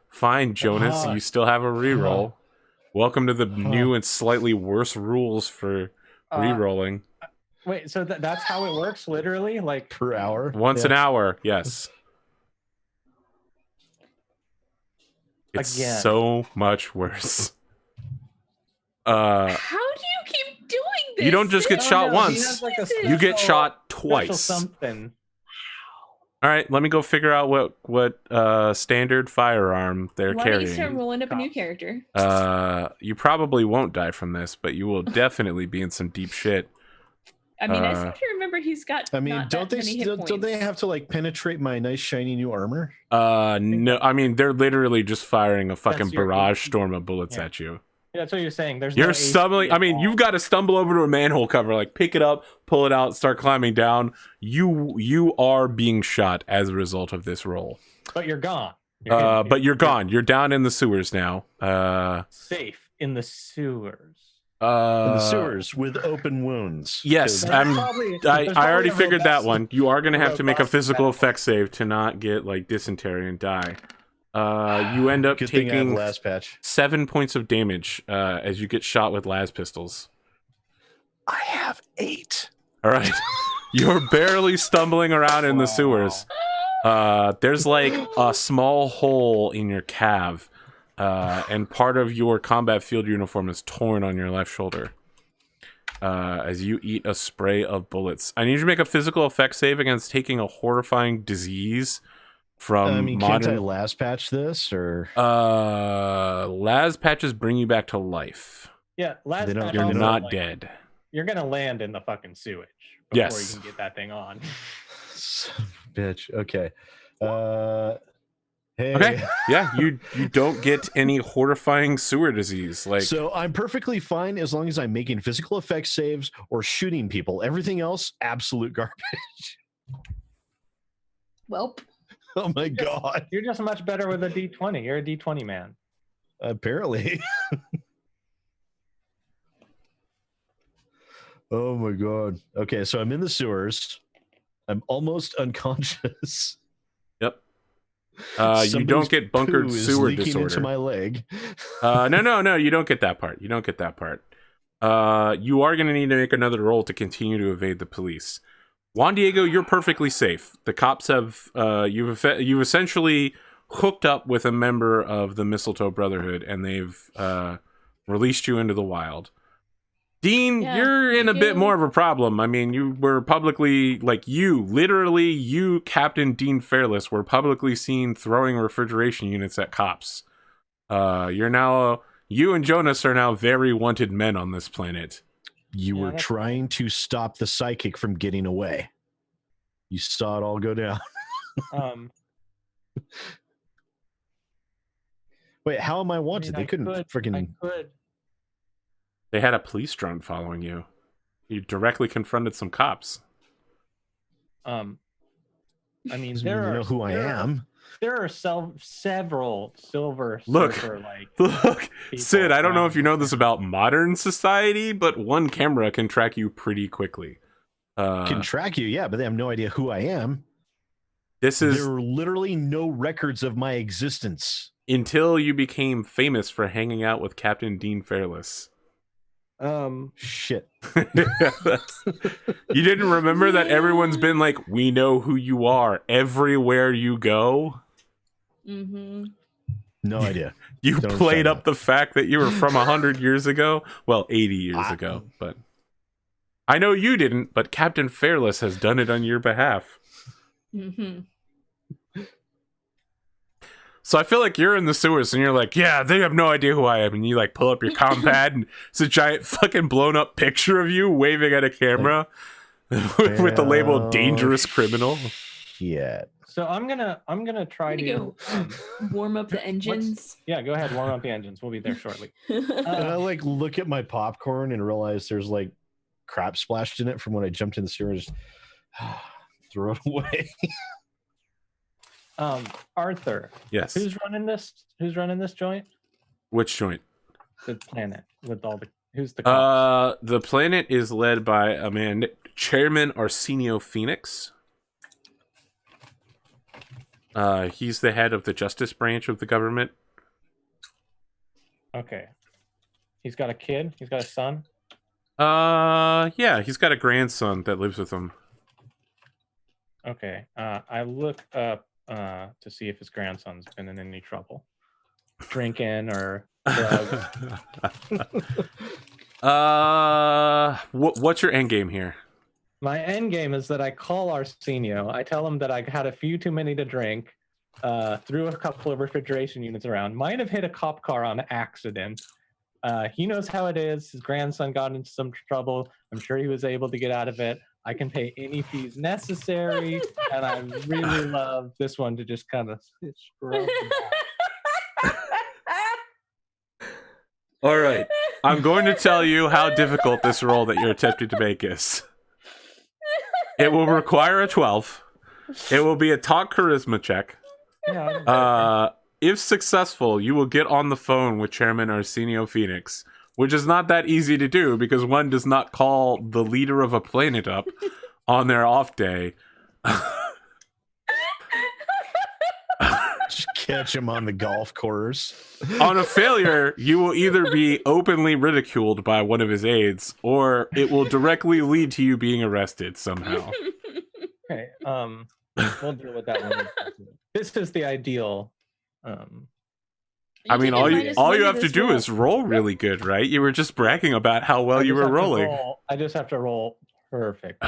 Fine, Jonas, you still have a re-roll. Welcome to the new and slightly worse rules for re-rolling. Wait, so that's how it works, literally? Like per hour? Once an hour, yes. It's Again. so much worse. How do you keep doing this. You don't just get shot He once. has like a You get special- shot special twice. something. All right, let me go figure out what standard firearm they're Why don't you start carrying. rolling up a new Cops. character? You probably won't die from this, but you will definitely be in some deep shit. I mean, I seem to remember he's got. I mean, not don't that they many hit still, don't they points. have to like penetrate my nice shiny new armor? No, I mean they're literally just firing a fucking That's your barrage AC. storm of bullets Yeah. at you. Yeah, that's what you're saying. There's You're no AC stumbling. I at mean, all. you've got to stumble over to a manhole cover, like pick it up, pull it out, start climbing down. You are being shot as a result of this roll. But you're gone. But you're gone. You're down in the sewers now. Safe in the sewers. In the sewers with open wounds. Yes, 'Cause- I'm. There's I probably already a figured that robust- one. You are going to have to make a robust physical medical- effect save to not get like dysentery and die. You end up Good thing I have taking last patch. 7 points of damage as you get shot with las pistols. I have 8. All right, you're barely stumbling around in the Wow. sewers. There's like a small hole in your calf, and part of your combat field uniform is torn on your left shoulder. As you eat a spray of bullets, I need you to make a physical effect save against taking a horrifying disease from I mean, can't I modern. last patch this or Las patches bring you back to life. Yeah, last They don't- patch You're also, not like, dead. You're gonna land in the fucking sewage before Yes. you can get that thing on. bitch? Okay. Hey. Okay. Yeah, you don't get any horrifying sewer disease. Like So I'm perfectly fine as long as I'm making physical effect saves or shooting people. Everything else, absolute garbage. Welp. Oh my god. You're just much better with a D20. You're a D20 man. Apparently. Oh my god. Okay, so I'm in the sewers. I'm almost unconscious. Yep. You don't Somebody's get bunkered poo is sewer leaking disorder. into my leg. No, you don't get that part. You don't get that part. You are going to need to make another roll to continue to evade the police. Juan Diego, you're perfectly safe. The cops have you've essentially hooked up with a member of the Mistletoe Brotherhood, and they've released you into the wild. Dean, Yeah, you're in a thank bit you. more of a problem. I mean, you were publicly, like you, Captain Dean Fairless, were publicly seen throwing refrigeration units at cops. You and Jonas are now very wanted men on this planet. You Yeah, were that's- trying to stop the psychic from getting away. You saw it all go down. Wait, how am I wanted? They couldn't freaking. I could. They had a police drone following you. You directly confronted some cops. I mean, You there know are who I there are- am. There are several silver Look. surfer like Look, people Sid, I don't know around. if you know this about modern society, but one camera can track you pretty quickly. Can track you, yeah, but they have no idea who I am. This is There are literally no records of my existence. until you became famous for hanging out with Captain Dean Fairless. Shit. You didn't remember that everyone's been like, we know who you are everywhere you go? Mm-hmm. No idea. You Don't played say up the fact that you were from 100 years ago? Well, 80 years ago, but I know you didn't, but Captain Fairless has done it on your behalf. Mm-hmm. So I feel like you're in the sewers and you're like, yeah, they have no idea who I am. And you like pull up your compad and it's a giant fucking blown up picture of you waving at a camera with the label Well, dangerous criminal. Yeah. So I'm gonna try I'm to gonna Warm up the engines. yeah, go ahead, warm up the engines. We'll be there shortly. And I like look at my popcorn and realize there's like crap splashed in it from when I jumped in the sewer. Just throw it away. Arthur, Yes. who's running this? Who's running this joint? Which joint? The planet with all the who's the cops? The planet is led by a man, Chairman Arsenio Phoenix. He's the head of the justice branch of the government. Okay. He's got a kid. He's got a son. Yeah, he's got a grandson that lives with him. Okay. I look up to see if his grandson's been in any trouble, drinking or drugs. What's your end game here? My end game is that I call Arsenio. I tell him that I had a few too many to drink, threw a couple of refrigeration units around, might have hit a cop car on accident. He knows how it is. His grandson got into some trouble. I'm sure he was able to get out of it. I can pay any fees necessary, and I really love this one to just kind of scrub. All right. I'm going to tell you how difficult this roll that you're attempting to make is. It will require a 12. It will be a talk charisma check. Yeah, If successful, you will get on the phone with Chairman Arsenio Phoenix, which is not that easy to do because one does not call the leader of a planet up on their off day. Just catch him on the golf course. On a failure, you will either be openly ridiculed by one of his aides, or it will directly lead to you being arrested somehow. okay. We'll deal with that one. This is the ideal. I mean, all you have to do roll. is roll really good, right? You were just bragging about how well you were rolling. I just have to roll perfect.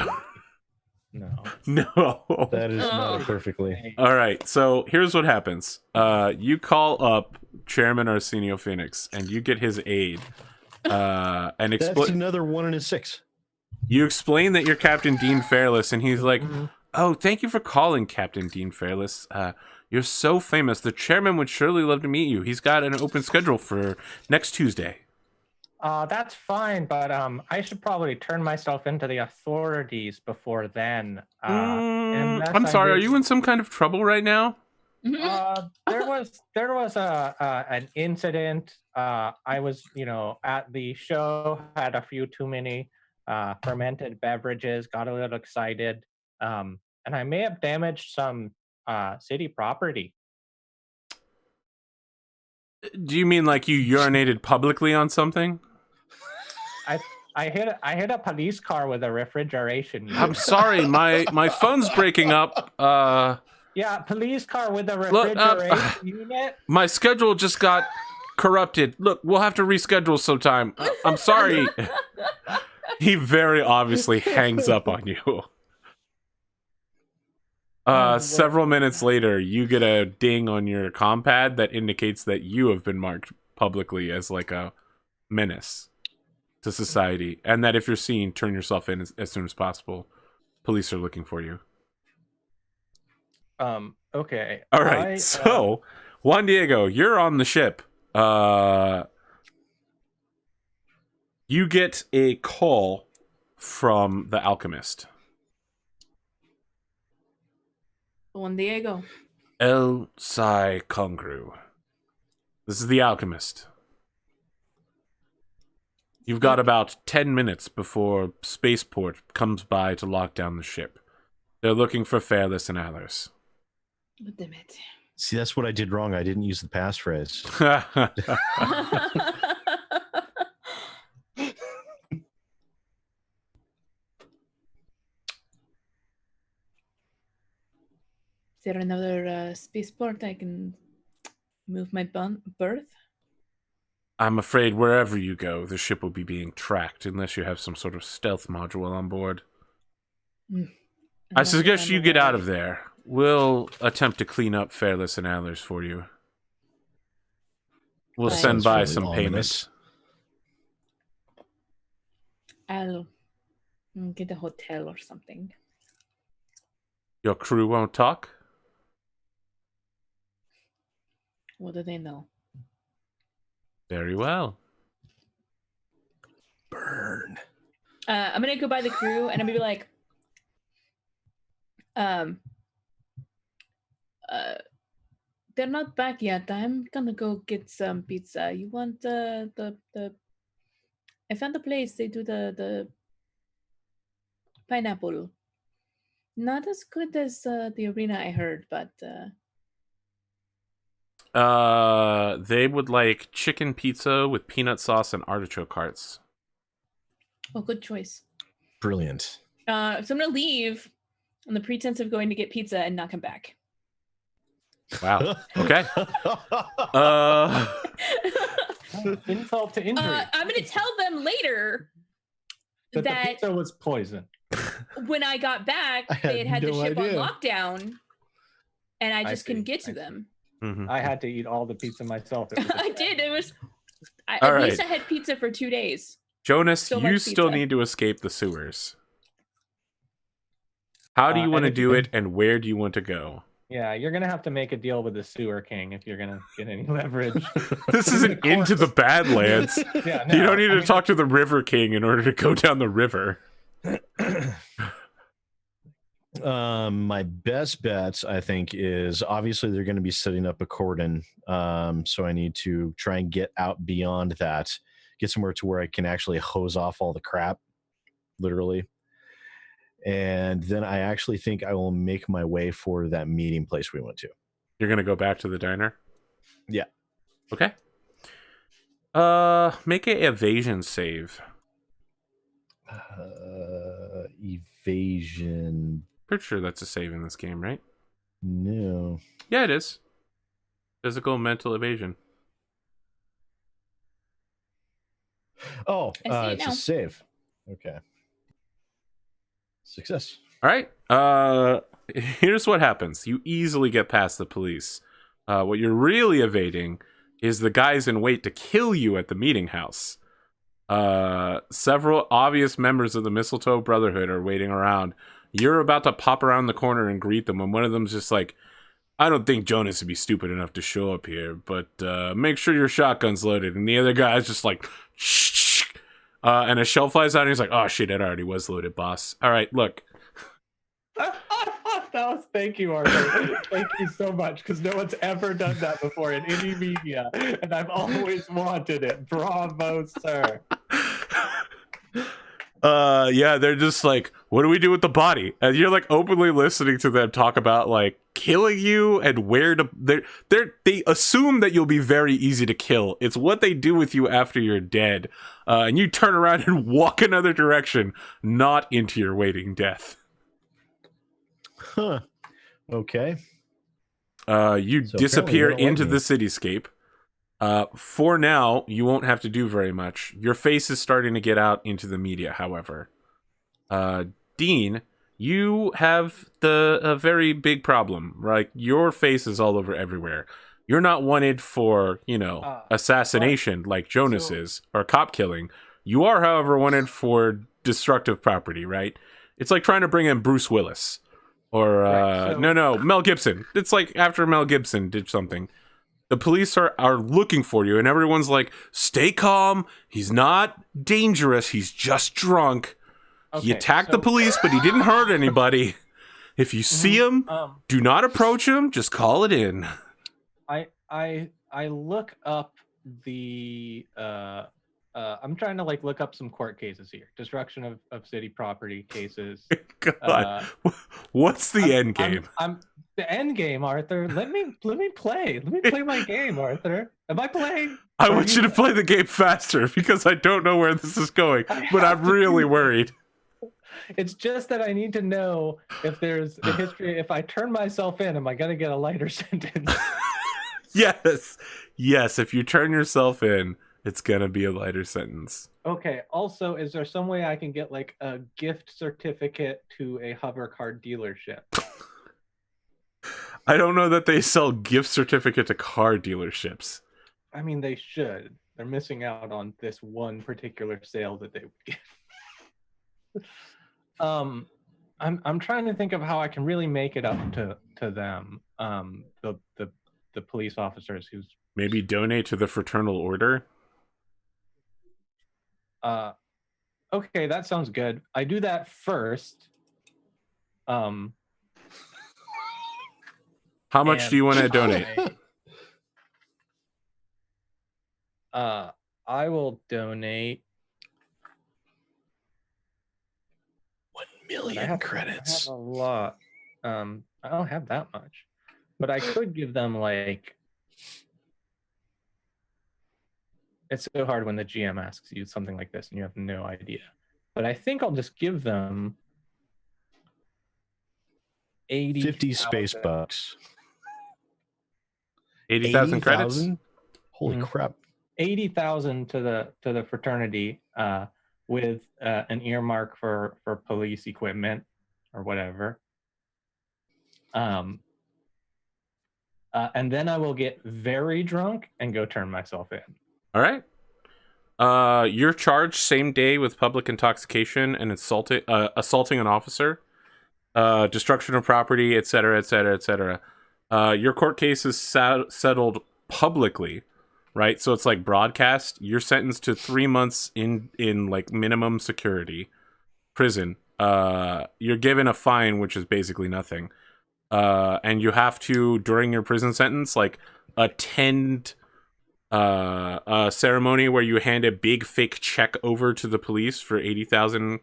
No. No. That is not Oh. perfectly. All right, so here's what happens. You call up Chairman Arsenio Phoenix, and you get his aide. And That's another 1 in a 6. you explain that you're Captain Dean Fairless, and he's like, Mhm. "Oh, thank you for calling, Captain Dean Fairless. You're so famous. The chairman would surely love to meet you. He's got an open schedule for next Tuesday." That's fine, but I should probably turn myself into the authorities before then. Unless I'm sorry. Are really- you in some kind of trouble right now? There was an incident. I was, at the show, had a few too many fermented beverages, got a little excited, and I may have damaged some city property. Do you mean like you urinated publicly on something? I hit a police car with a refrigeration unit. I'm sorry. My phone's breaking up. Yeah, police car with a Look, refrigeration unit. My schedule just got corrupted. Look, we'll have to reschedule sometime. I'm sorry. He very obviously hangs up on you. Several minutes later, you get a ding on your compad that indicates that you have been marked publicly as like a menace to society, and that if you're seen, turn yourself in as soon as possible. Police are looking for you. Okay. All right, so Juan Diego, you're on the ship. You get a call from the alchemist. Juan Diego. El Psi Congru. This is the alchemist. You've got about 10 minutes before Spaceport comes by to lock down the ship. They're looking for Fairless and others. Oh, damn it. See, that's what I did wrong. I didn't use the passphrase. Is there another spaceport I can move my berth? I'm afraid wherever you go, the ship will be being tracked unless you have some sort of stealth module on board. I suggest you get out of there. We'll attempt to clean up Fairless and Adlers for you. We'll Right. send by Sounds some fairly payments. I'll get a hotel or something. Your crew won't talk? What do they know? Very well. Burn. I'm gonna go by the crew and I'm gonna be like, they're not back yet. I'm gonna go get some pizza. You want the I found a place they do the pineapple. Not as good as the arena I heard, but They would like chicken pizza with peanut sauce and artichoke hearts. oh, good choice. Brilliant. So I'm gonna leave on the pretense of going to get pizza and not come back. Wow. Okay. Insult to injury. I'm going to tell them later that the that pizza was poison. when I got back, I had they had the no ship idea. on lockdown, and I I just couldn't see, get to I see. them. Mhm. I had to eat all the pizza myself. It was I did. It was. All At right. least I had pizza for 2 days. Jonas, So you much still pizza. need to escape the sewers. How do you want to and if do you- it, and where do you want to go? Yeah, you're gonna have to make a deal with the sewer king if you're gonna get any leverage. This isn't into the Badlands. Yeah, You don't no, need I to mean, talk to the River King in order to go down the river. My best bets, I think, is obviously they're going to be setting up a cordon. So I need to try and get out beyond that, get somewhere to where I can actually hose off all the crap, literally. And then I actually think I will make my way for that meeting place we went to. You're gonna go back to the diner? Yeah. Okay. Make a evasion save. Evasion. Pretty sure that's a save in this game, right? No. Yeah, it is. Physical and mental evasion. Oh, I see it it's now. a save. Okay. Success. All right. Here's what happens. You easily get past the police. What you're really evading is the guys in wait to kill you at the meeting house. Several obvious members of the Mistletoe Brotherhood are waiting around. You're about to pop around the corner and greet them, and one of them's just like, I don't think Jonas would be stupid enough to show up here, but make sure your shotgun's loaded. And the other guy's just like, shh. And a shell flies out, and he's like, oh shit, it already was loaded, boss. All right, look. Thank you, Arthur. Thank you so much, because no one's ever done that before in any media, and I've always wanted it. Bravo, sir. Yeah, they're just like, what do we do with the body? And you're like openly listening to them talk about like killing you and where to. They assume that you'll be very easy to kill. It's what they do with you after you're dead, and you turn around and walk another direction, not into your waiting death. Huh. Okay. You So disappear apparently they don't into like the cityscape. For now, you won't have to do very much. Your face is starting to get out into the media, however. Dean, you have a very big problem, right? Your face is all over everywhere. You're not wanted for, assassination like Jonas is, or cop killing. You are, however, wanted for destructive property, right? It's like trying to bring in Bruce Willis. Or, Right, so- Mel Gibson. It's like after Mel Gibson did something. The police are looking for you, and everyone's like, stay calm. He's not dangerous. He's just drunk. He Okay, attacked so- the police, but he didn't hurt anybody. If you see him, do not approach him. Just call it in. I look up the I'm trying to look up some court cases here. Destruction of city property cases. God, what's the end game? I'm the end game, Arthur. Let me play. Let me play my game, Arthur. Am I playing? I want you to play the game faster because I don't know where this is going, but I'm really worried. It's just that I need to know if there's a history. If I turn myself in, am I going to get a lighter sentence? Yes. If you turn yourself in, it's going to be a lighter sentence. Okay. Also, is there some way I can get a gift certificate to a hover card dealership? I don't know that they sell gift certificate to car dealerships. I mean, they should. They're missing out on this one particular sale that they would give. I'm trying to think of how I can really make it up to them. The police officers who's Maybe donate to the fraternal order. okay, that sounds good. I do that first. How much do you want to donate? I will donate 1 I million have credits. a lot. I don't have that much, but I could give them it's so hard when the GM asks you something like this and you have no idea. But I think I'll just give them 50 space bucks. 80,000 credits? 80,000? Holy Mhm. crap. 80,000 to the fraternity with an earmark for police equipment or whatever. And then I will get very drunk and go turn myself in. All right. You're charged same day with public intoxication and assaulting an officer, destruction of property, etc., etc., etc. Your court case is settled publicly, right? So it's like broadcast. You're sentenced to 3 months in like minimum security prison. You're given a fine, which is basically nothing. And you have to, during your prison sentence, like attend a ceremony where you hand a big fake check over to the police for 80,000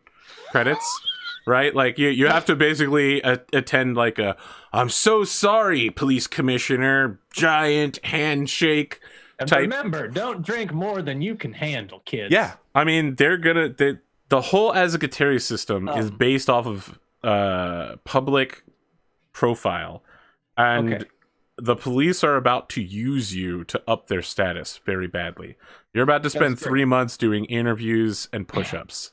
credits, right? Like you have to basically attend like a "I'm so sorry, police commissioner," giant handshake And type. remember, don't drink more than you can handle, kids. Yeah, I mean the whole Azagateri system is based off of public profile, and Okay. the police are about to use you to up their status very badly. You're about to spend That's great. 3 months doing interviews and push-ups.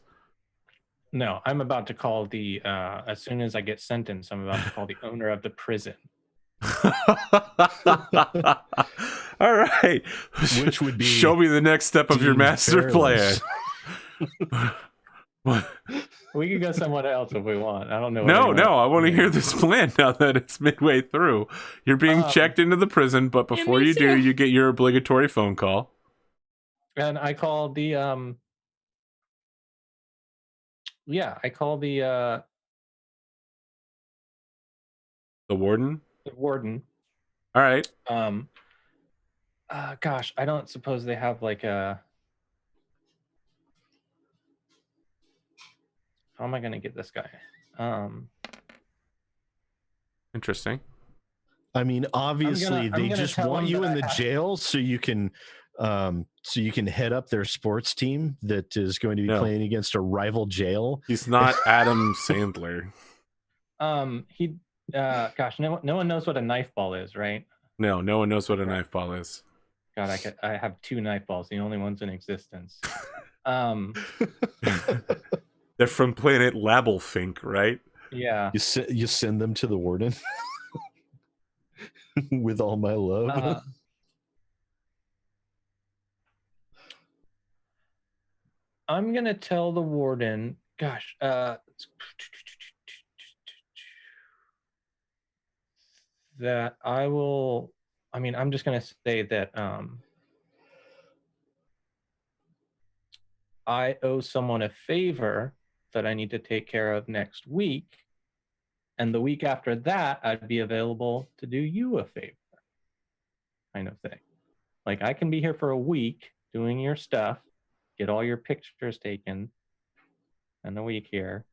No, I'm about to call the as soon as I get sentenced, I'm about to call the owner of the prison. All right. Which would be show me the next step of your deemed master plan. perilous. What? We could go somewhere else if we want. I don't know. what No, anyone no, else I want to is hear doing. this plan now that it's midway through. You're being checked into the prison, but before me you do, too. you get your obligatory phone call. And I called the I called The warden. the warden. All right. Gosh, I don't suppose they have like a. How am I going to get this guy? Interesting. I mean, obviously, I'm they gonna just tell want them you that in I the have- jail so you can head up their sports team that is going to be No. playing against a rival jail. He's not Adam Sandler. Gosh, no one knows what a knife ball is, right? No one knows what a knife ball is. God, I have 2 knife balls, the only ones in existence. They're from planet Labelfink, right? Yeah. You send them to the warden with all my love. I'm gonna tell the warden. Gosh, that I will. I mean, I'm just gonna say that I owe someone a favor that I need to take care of next week, and the week after that, I'd be available to do you a favor, kind of thing. Like I can be here for a week doing your stuff, get all your pictures taken, and a week here.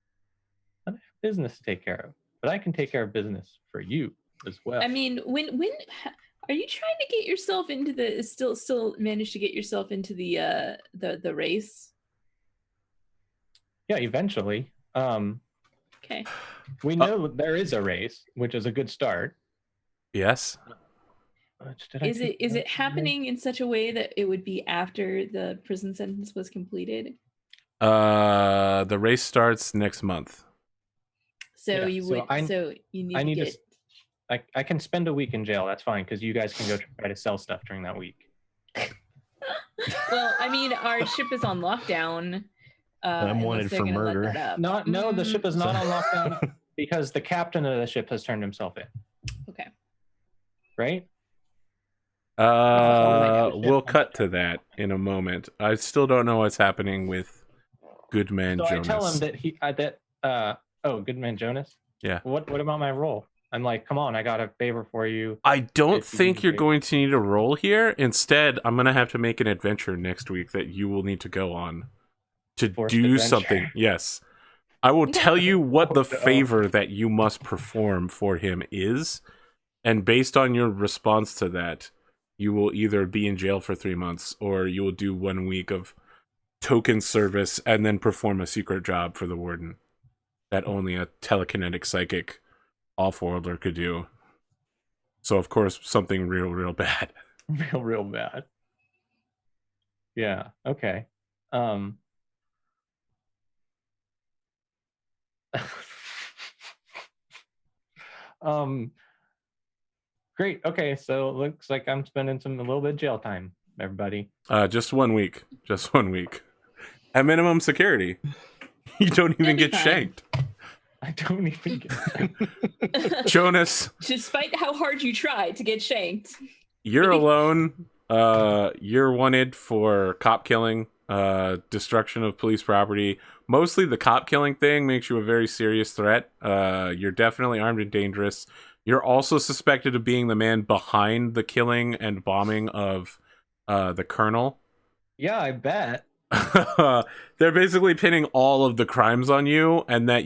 I have business to take care of, but I can take care of business for you as well. I mean, when are you trying to get yourself into the still manage to get yourself into the race? Yeah, eventually. Okay. We know there is a race, which is a good start. Yes. Is it happening in such a way that it would be after the prison sentence was completed? The race starts next month. So Yeah, you so would. I- So you need I need to to get. I can spend a week in jail. That's fine because you guys can go try to sell stuff during that week. Well, I mean, our ship is on lockdown. I'm unless wanted they're for gonna let murder. that up. No, the ship is not So- on lockdown because the captain of the ship has turned himself in. Okay. Right? We'll cut to that in a moment. I still don't know what's happening with Goodman So Jonas. I tell him that Goodman Jonas. Yeah. What about my role? I'm like, come on, I got a favor for you. I don't If you think need you're to- going to need a roll here. Instead, I'm going to have to make an adventure next week that you will need to go on to Forced do adventure. something. Yes. I will tell you what the Oh, no. favor that you must perform for him is, and based on your response to that, you will either be in jail for 3 months or you will do 1 week of token service and then perform a secret job for the warden that only a telekinetic psychic off-worlder could do. So, of course, something real bad. Real bad. Yeah. Okay. Um. Great. Okay. So it looks like I'm spending a little bit of jail time, everybody. Just 1 week. Just 1 week. At minimum security. You don't even You'll be get fine. shanked. I don't even get. Jonas, Despite how hard you try to get shanked. you're alone. You're wanted for cop killing, destruction of police property. Mostly the cop killing thing makes you a very serious threat. You're definitely armed and dangerous. You're also suspected of being the man behind the killing and bombing of the colonel. Yeah, I bet. They're basically pinning all of the crimes on you, and that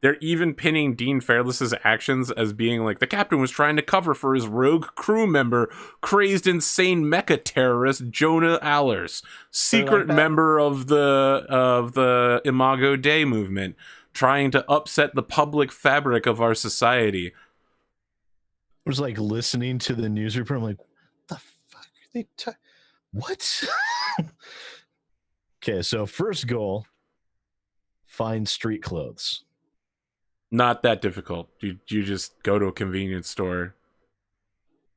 they're even pinning Dean Fairless's actions as being like the captain was trying to cover for his rogue crew member, crazed, insane mecha terrorist Jonah Allers, secret that? member of the Imago Dei movement, trying to upset the public fabric of our society. I was like listening to the news report. I'm like, what the fuck are they what? Okay, so first goal, find street clothes. Not that difficult. You just go to a convenience store,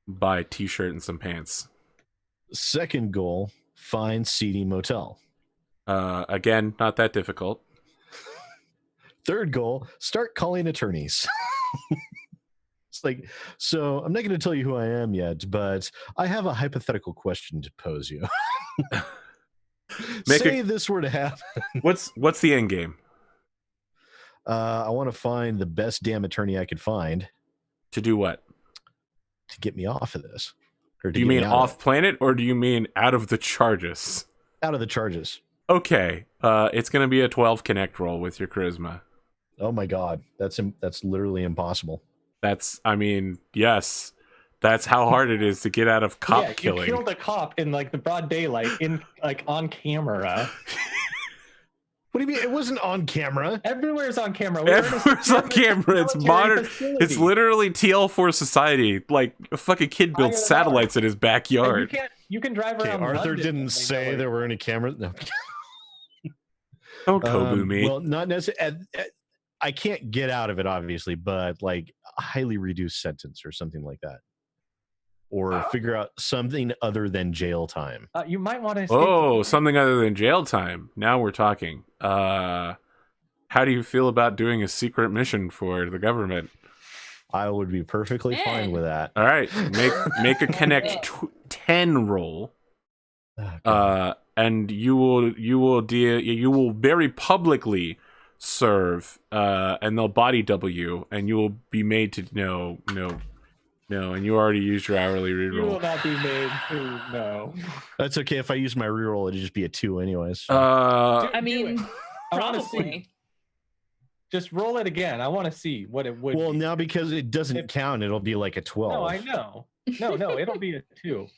buy a t-shirt and some pants. Second goal, find seedy motel. Again, not that difficult. Third goal, start calling attorneys. It's like, so I'm not going to tell you who I am yet, but I have a hypothetical question to pose you. Say this were to happen. What's the end game? I want to find the best damn attorney I could find. To do what? To get me off of this. Or Do you mean off planet, or do you mean out of the charges? Out of the charges. Okay. It's going to be a 12 connect roll with your charisma. Oh my god, that's literally impossible. Yes. That's how hard it is to get out of cop killing. You killed a cop in like the broad daylight, in like on camera. What do you mean? It wasn't on camera. Everywhere's on camera. Everywhere's on camera. It's modern. Facility. It's literally TL4 society. Like a fucking kid built satellites in his backyard. You can drive around. Arthur London didn't say there were any cameras. No. Don't Kobu me. Well, not necessarily. I can't get out of it, obviously, but like a highly reduced sentence or something like that. Or figure out something other than jail time. You might want to. Oh, something other than jail time. Now we're talking. How do you feel about doing a secret mission for the government? I would be perfectly fine with that. All right, make a connect 10 roll. And you will very publicly serve, and they'll body double you, and you will be made to no, and you already used your hourly reroll. You will not be made to know. That's okay. If I use my reroll, it'd just be a 2 anyways. I mean, probably. Just roll it again. I want to see what it would. Well, be. now because it doesn't count, it'll be like a 12. No, I know. No, it'll be a 2.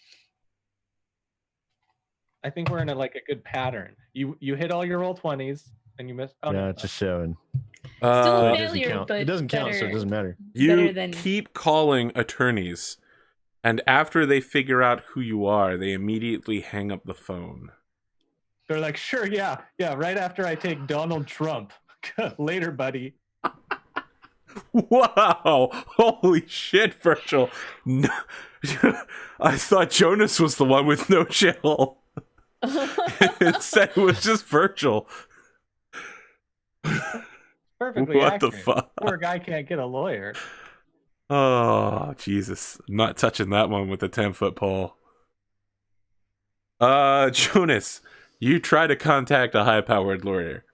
I think we're in a good pattern. You hit all your roll 20s and you miss. Oh, no, it's a 7. Still a it failure, doesn't count. but It doesn't count, so it doesn't matter. You keep calling attorneys, and after they figure out who you are, they immediately hang up the phone. They're like, sure, yeah, right after I take Donald Trump. Later, buddy. Wow! Holy shit, Virgil! No, I thought Jonas was the one with no chill. Instead, it was just Virgil. Perfectly what accurate. The fuck? Poor guy can't get a lawyer. Oh, Jesus. I'm not touching that one with a 10-foot pole. Jonas, you try to contact a high-powered lawyer.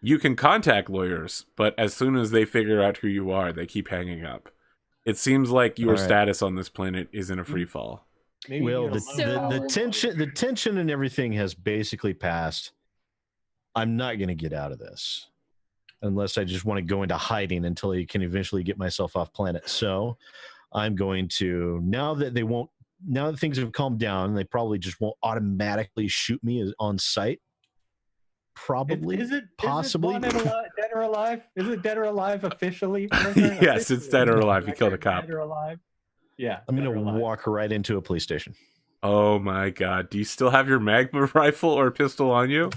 You can contact lawyers, but as soon as they figure out who you are, they keep hanging up. It seems like your status on this planet is in a free fall. Well, the tension and everything has basically passed. I'm not going to get out of this unless I just want to go into hiding until I can eventually get myself off planet. So I'm going to, now that things have calmed down, they probably just won't automatically shoot me on sight. Possibly. Is it dead or alive? Is it dead or alive officially? Yes, it's dead or alive. You killed a cop. Dead or alive? Yeah. I'm going to walk right into a police station. Oh my god. Do you still have your magma rifle or pistol on you?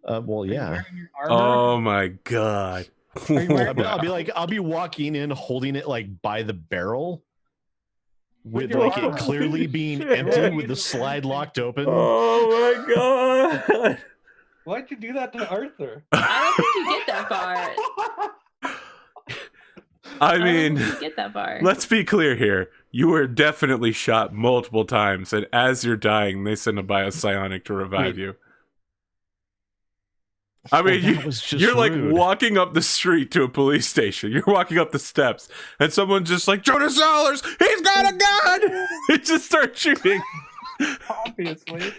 Well, Are you yeah. wearing your armor? Oh my god. Are you wearing- I'll be walking in, holding it like by the barrel, with your like it armor. clearly being Shit. empty, with the slide locked open. Oh my god. Why'd you do that to Arthur? I don't think you get that far. I don't mean, think you get that far. let's be clear here. You were definitely shot multiple times, and as you're dying, they send a biopsionic to revive Wait. you. I mean, that was just you're like rude. walking up the street to a police station. You're walking up the steps, and someone's just like, Jonas Allers, he's got a gun! They just start shooting. Obviously.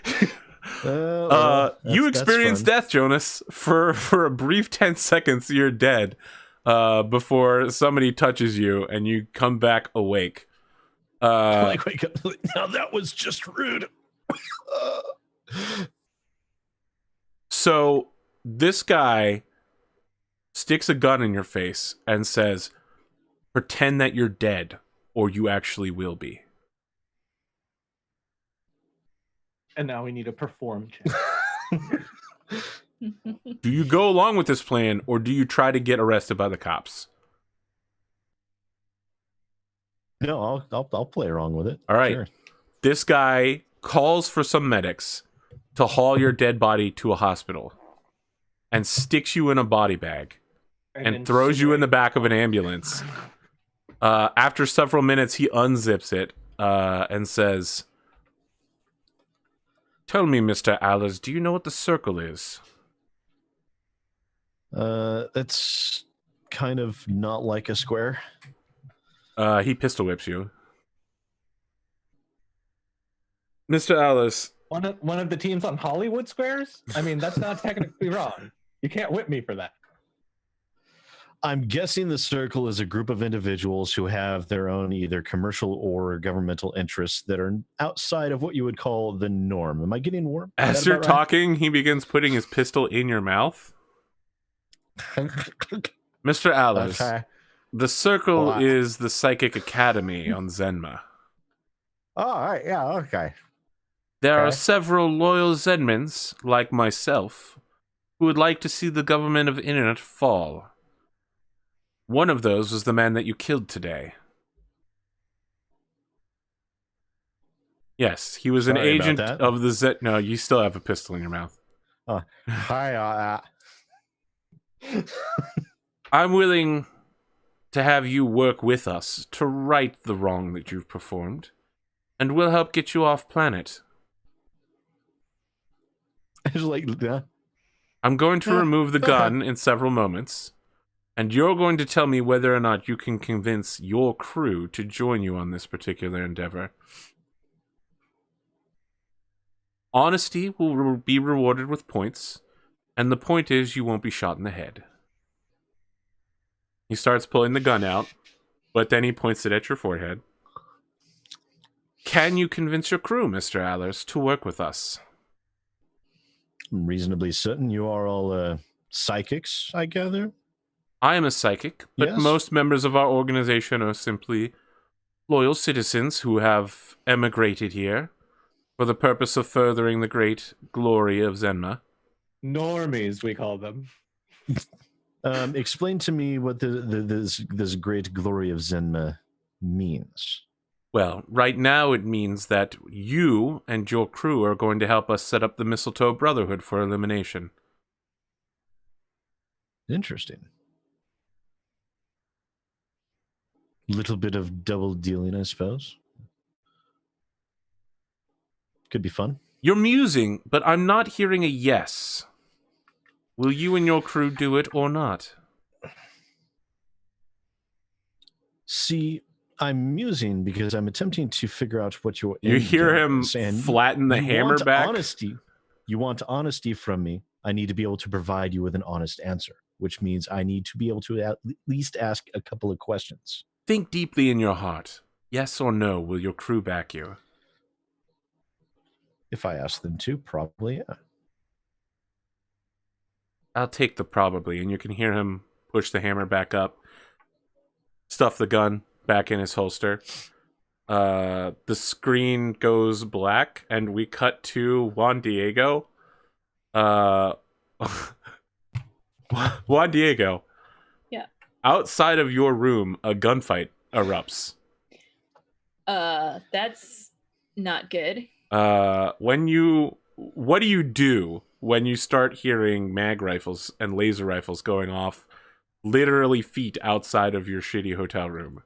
You experience death, Jonas. For a brief 10 seconds, you're dead before somebody touches you, and you come back awake. Like wake up. Now that was just rude. So this guy sticks a gun in your face and says, pretend that you're dead, or you actually will be. And now we need a perform check. Do you go along with this plan, or do you try to get arrested by the cops? No, I'll play along with it. All right. Sure. This guy calls for some medics to haul your dead body to a hospital and sticks you in a body bag and throws you in the back of an ambulance. After several minutes, he unzips it and says, tell me, Mr. Allers, do you know what the circle is? That's kind of not like a square. He pistol whips you. Mr. Allers, One of the teams on Hollywood Squares? I mean, that's not technically wrong. You can't whip me for that. I'm guessing the circle is a group of individuals who have their own either commercial or governmental interests that are outside of what you would call the norm. Am I getting warm? as you're talking, he begins putting his pistol in your mouth. Mr. Allers, Okay. the circle What? is the Psychic Academy on Zenma. Oh, all right. Yeah. Okay. There are Okay. several loyal Zenmans, like myself, who would like to see the government of Internet fall. One of those was the man that you killed today. Yes, he was an Sorry about agent that. of the Zet. No, you still have a pistol in your mouth. Hi. I'm willing to have you work with us to right the wrong that you've performed, and we'll help get you off planet. It's like, yeah. I'm going to Yeah, remove the okay. gun in several moments, and you're going to tell me whether or not you can convince your crew to join you on this particular endeavor. Honesty will be rewarded with points, and the point is you won't be shot in the head. He starts pulling the gun out, but then he points it at your forehead. Can you convince your crew, Mr. Allers, to work with us? I'm reasonably certain you are all psychics, I gather. I am a psychic, but Yes. most members of our organization are simply loyal citizens who have emigrated here for the purpose of furthering the great glory of Zenma. Normies, we call them. Explain to me what this great glory of Zenma means. Well, right now it means that you and your crew are going to help us set up the Mistletoe Brotherhood for elimination. Interesting. Little bit of double dealing, I suppose. Could be fun. You're musing, but I'm not hearing a yes. Will you and your crew do it or not? See, I'm musing because I'm attempting to figure out what your You end hear game him is, and flatten the you hammer want back. Honesty. You want honesty from me. I need to be able to provide you with an honest answer, which means I need to be able to at least ask a couple of questions. Think deeply in your heart. Yes or no, will your crew back you? If I ask them to, probably, yeah. I'll take the probably, and you can hear him push the hammer back up, stuff the gun back in his holster. The screen goes black, and we cut to Juan Diego. Juan Diego. Yeah. Outside of your room, a gunfight erupts. That's not good. What do you do when you start hearing mag rifles and laser rifles going off literally feet outside of your shitty hotel room?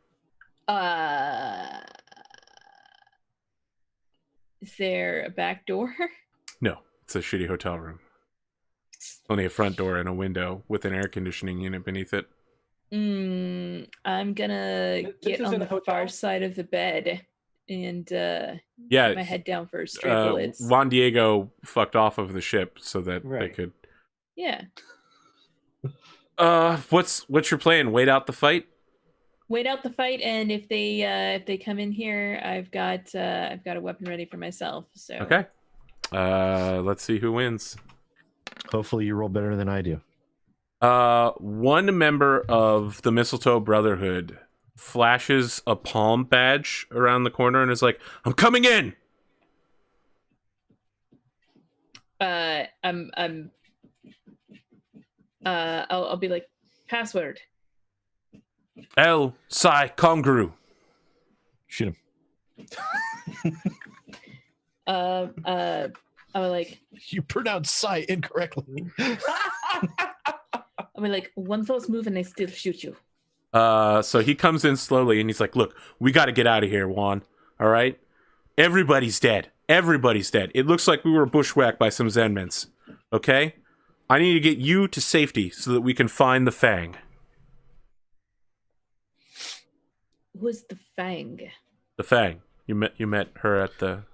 Is there a back door? No, it's a shitty hotel room. Only a front door and a window with an air conditioning unit beneath it. I'm gonna This get is on in the a hotel? far side of the bed and Yeah, put my head down for stray bullets. Juan Diego fucked off of the ship so that they Right. could. Yeah. What's your plan? Wait out the fight? Wait out the fight, and if they come in here, I've got a weapon ready for myself. So Okay. Let's see who wins. Hopefully you roll better than I do. One member of the Mistletoe Brotherhood flashes a palm badge around the corner and is like, "I'm coming in." I'll be like, password. El Psi Congru. Shoot him. I was like, You pronounced "psi" incorrectly. I mean, like, one false move and they still shoot you. So he comes in slowly and he's like, "Look, we got to get out of here, Juan. All right? Everybody's dead. Everybody's dead. It looks like we were bushwhacked by some Zenmans. Okay? I need to get you to safety so that we can find the Fang." Who's the Fang? The Fang. You met her at the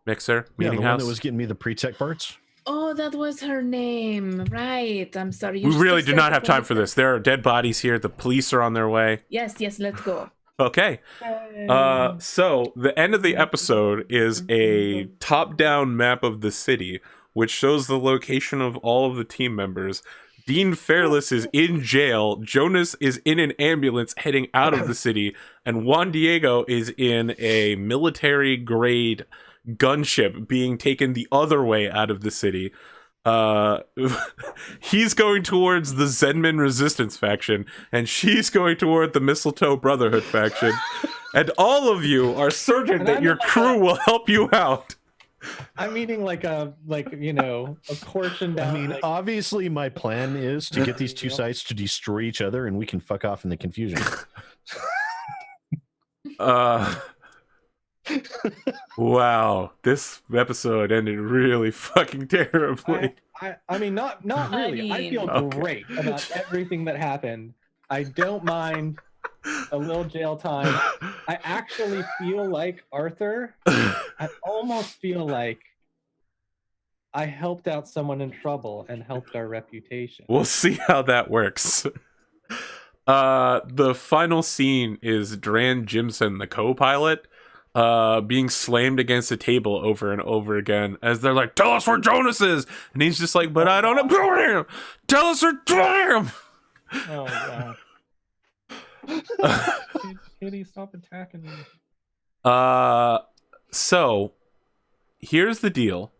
mixer Yeah, meeting the house. one that was getting me the pre-tech parts. Oh, that was her name. Right. I'm sorry. We really do not have time for this. There are dead bodies here. The police are on their way. Yes, let's go. Okay. So the end of the episode is a top-down map of the city, which shows the location of all of the team members. Dean Fairless is in jail. Jonas is in an ambulance heading out of the city, and Juan Diego is in a military-grade gunship being taken the other way out of the city. He's going towards the Zenman Resistance faction, and she's going toward the Mistletoe Brotherhood faction. And all of you are certain that your crew will help you out. I'm eating like a portion down. I mean, obviously my plan is to get these two sites to destroy each other and we can fuck off in the confusion. Wow, this episode ended really fucking terribly. I mean, not really. I feel great about everything that happened. I don't mind a little jail time. I actually feel like Arthur. I almost feel like I helped out someone in trouble and helped our reputation. We'll see how that works. The final scene is Dran Jimson, the co-pilot, being slammed against a table over and over again as they're like, "Tell us where Jonas is!" And he's just like, "But I don't know him! Tell us where him!" Oh god. Kitty, stop attacking me. So here's the deal.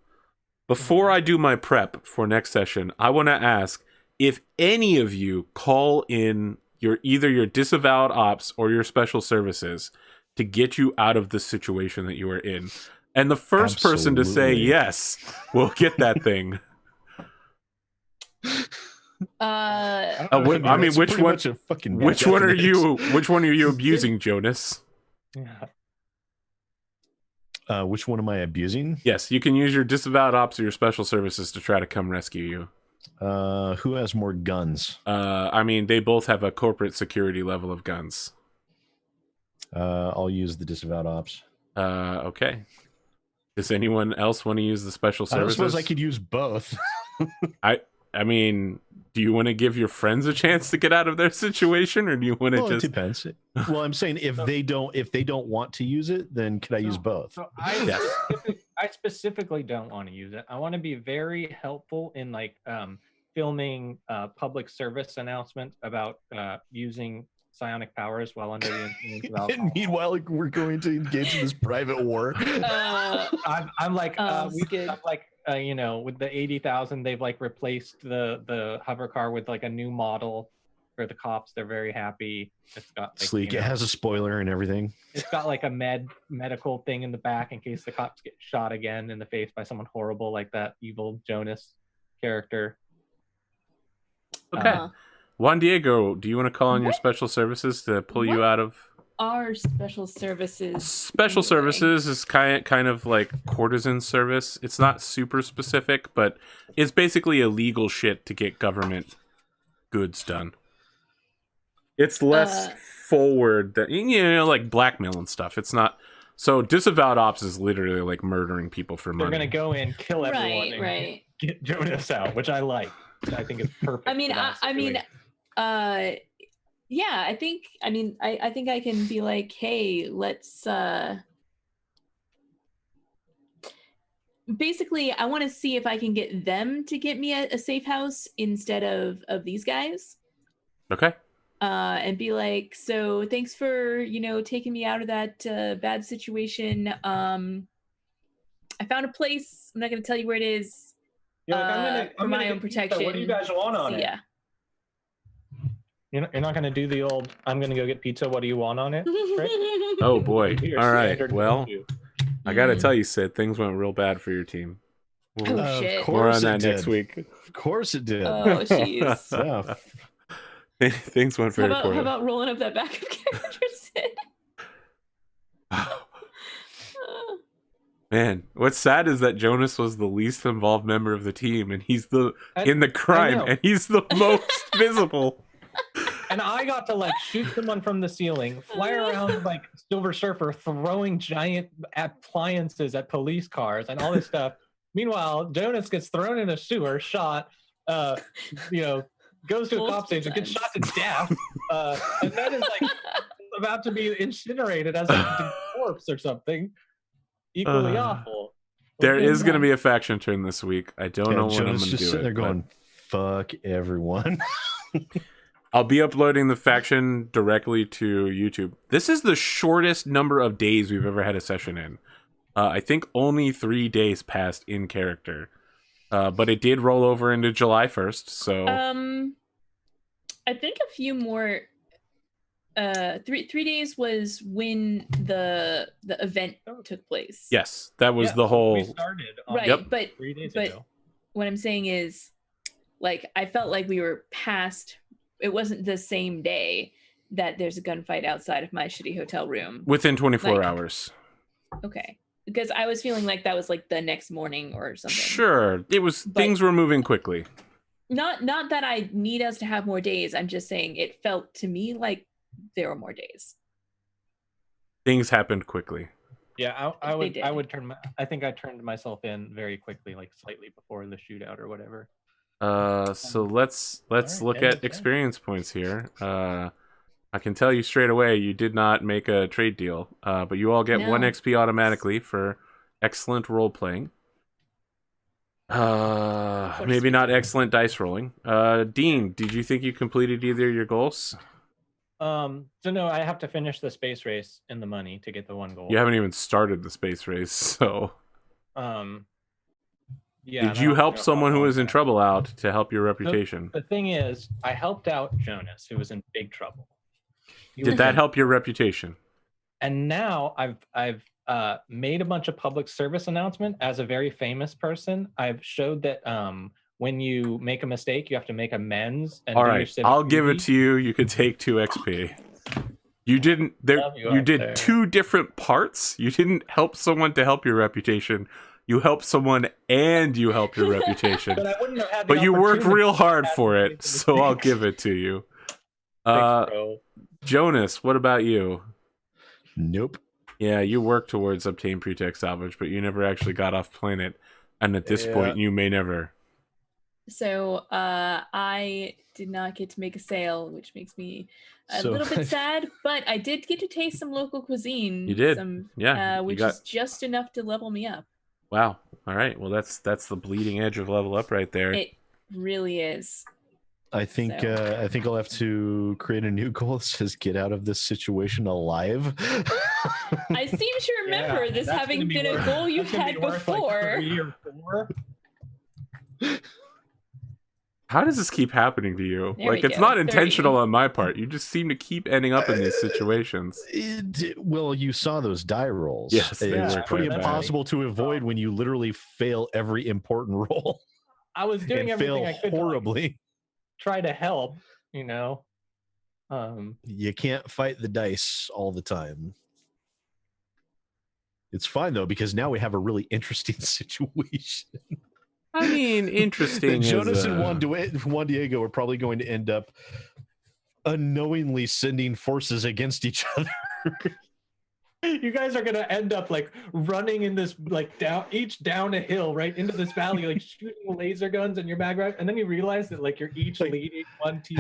Before I do my prep for next session, I want to ask if any of you call in either your disavowed ops or your special services to get you out of the situation that you are in. And the first person to say Absolutely. yes will get that thing. Uh, I mean, It's which pretty one? much a fucking Which one are definite. you? Which one are you abusing, Jonas? Yeah. Which one am I abusing? Yes, you can use your disavowed ops or your special services to try to come rescue you. Who has more guns? I mean, they both have a corporate security level of guns. I'll use the disavowed ops. Okay. Does anyone else want to use the special I don't services? suppose I could use both. I mean, do you want to give your friends a chance to get out of their situation, or do you want to Well, just? it depends. Well, I'm saying if they don't want to use it, then could I use both? So Yes. I specifically don't want to use it. I want to be very helpful in like filming public service announcement about using psionic powers while under the influence of alcohol. And meanwhile, we're going to engage in this private war. I'm like, good. you know, with the 80,000, they've like replaced the hover car with like a new model for the cops. They're very happy. It's got like, Sleek. you know, It has a spoiler and everything. it's got like a medical thing in the back in case the cops get shot again in the face by someone horrible like that evil Jonas character. Okay. Juan Diego, do you want to call on your What? special services to pull you What? out of? Our special services. Special anyway? services is kind of like courtesan service. It's not super specific, but it's basically illegal shit to get government goods done. It's less forward than, you know, like blackmail and stuff. It's not. So disavowed ops is literally like murdering people for money. They're gonna go in, kill everyone, Right, and right. get Jonas out, which I like. I think it's perfect. I mean, for that I mean, situation. yeah, I think I can be like, hey, let's basically I want to see if I can get them to get me a safe house instead of these guys. Okay. And be like, so thanks for, you know, taking me out of that bad situation. I found a place. I'm not going to tell you where it is. You're like, for I'm my gonna own get pizza. protection. What do you guys want on So, it? yeah. You're not gonna do the old "I'm gonna go get pizza. What do you want on it"? Trick? Oh boy. Your All right. standard Well, go-to. I gotta tell you, Sid, things went real bad for your team. Oh, We'll- shit. Of More on course that it did. next week. Of course it did. Oh, jeez. Yeah. Things went How very about, poorly. how about rolling up that backup character, Sid? Man, what's sad is that Jonas was the least involved member of the team, and he's in the I crime, know. and he's the most visible. And I got to like shoot someone from the ceiling, fly around like Silver Surfer, throwing giant appliances at police cars and all this stuff. Meanwhile, Jonas gets thrown in a sewer, shot, you know, goes to a cop station, gets shot to death, and then is like about to be incinerated as a corpse or something. Equally awful. There is going to be a faction turn this week. I don't know when I'm Jonas going to just do sitting it. there but going, "Fuck everyone." I'll be uploading the faction directly to YouTube. This is the shortest number of days we've ever had a session in. I think only 3 days passed in character. But it did roll over into July 1st, so... I think a few more... 3 days was when the event took place. Yes, that was Yeah, the whole... We started on Right, Yep. but 3 days but ago. what I'm saying is, like, I felt like we were past... It wasn't the same day that there's a gunfight outside of my shitty hotel room. Within 24 Like- hours. Okay. Because I was feeling like that was like the next morning or something. Sure, it was. But- Things were moving quickly. Not that I need us to have more days. I'm just saying it felt to me like there were more days. Things happened quickly. Yeah, I They would. did. I would turn. I think I turned myself in very quickly, like slightly before the shootout or whatever. So let's Alright, look yeah, at that's experience points here. I can tell you straight away, you did not make a trade deal, but you all get 1 No. XP automatically for excellent role playing. Maybe not excellent dice rolling. Dean, did you think you completed either of your goals? So no, I have to finish the space race and the money to get the one goal. You haven't even started the space race, so Yeah. did you help someone who was in trouble out to help your reputation? The thing is, I helped out Jonas, who was in big trouble. He Did was that in- help your reputation? And now I've made a bunch of public service announcement as a very famous person. I've showed that when you make a mistake, you have to make amends. And All do your right, civic I'll give it duty. to you. You could take 2 XP. You didn't. Love you You out did there. 2 different parts. You didn't help someone to help your reputation. You helped someone and you helped your reputation. But I wouldn't have had the But you worked opportunity real to hard have for made it, the so I'll mistakes. give it to you. Thanks, bro. Jonas, what about you? Nope. Yeah, you worked towards obtain pretext salvage, but you never actually got off planet, and at this Yeah. point, you may never. So I did not get to make a sale, which makes me a So- little bit sad. But I did get to taste some local cuisine. You did. Some, Yeah, you which got- is just enough to level me up. Wow. All right. Well, that's the bleeding edge of level up right there. It really is. I think So- I think I'll have to create a new goal that says "Get out of this situation alive." I seem to remember this that's having gonna be been a worth- goal you've that's gonna had be worth, like, before. 3 or 4. How does this keep happening to you? There we Like, it's go, not 30. intentional on my part. You just seem to keep ending up in these situations. Well, you saw those die rolls. Yes, they it's were pretty quite bad. impossible to avoid when you literally fail every important roll I was doing and fail everything I could to, like, horribly. try to help, you know. You can't fight the dice all the time. It's fine though, because now we have a really interesting situation. I mean, interesting. Jonas is, and Juan Diego are probably going to end up unknowingly sending forces against each other. You guys are gonna end up like running in this, like, down a hill right into this valley, like shooting laser guns in your background, and then you realize that, like, you're each leading one team.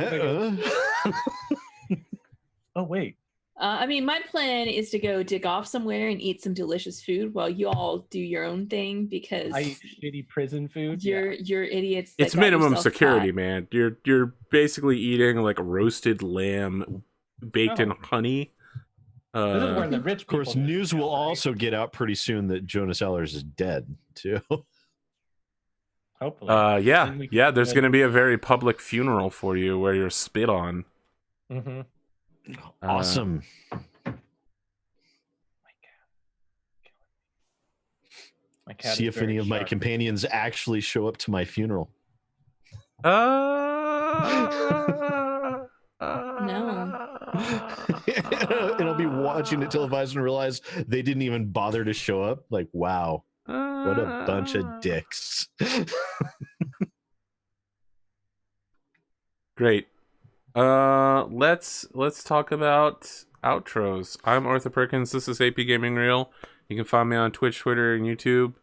Oh wait, I mean, my plan is to go dig off somewhere and eat some delicious food while you all do your own thing, because I eat shitty prison food. you're idiots. that it's got minimum yourself security, caught. man. You're basically eating like roasted lamb baked in honey. This is where the rich Of course, people news go, will right? also get out pretty soon that Jonas Ehlers is dead too. Hopefully. Yeah, Then we yeah. can There's go- going to be a very public funeral for you where you're spit on. Mhm. Awesome. My cat See is if any very of my sharp. companions actually show up to my funeral. And I'll be watching it televised and realize they didn't even bother to show up. Like, wow, what a bunch of dicks. Great. Let's talk about outros. I'm Arthur Perkins. This is APGamingREAL. You can find me on Twitch, Twitter, and YouTube,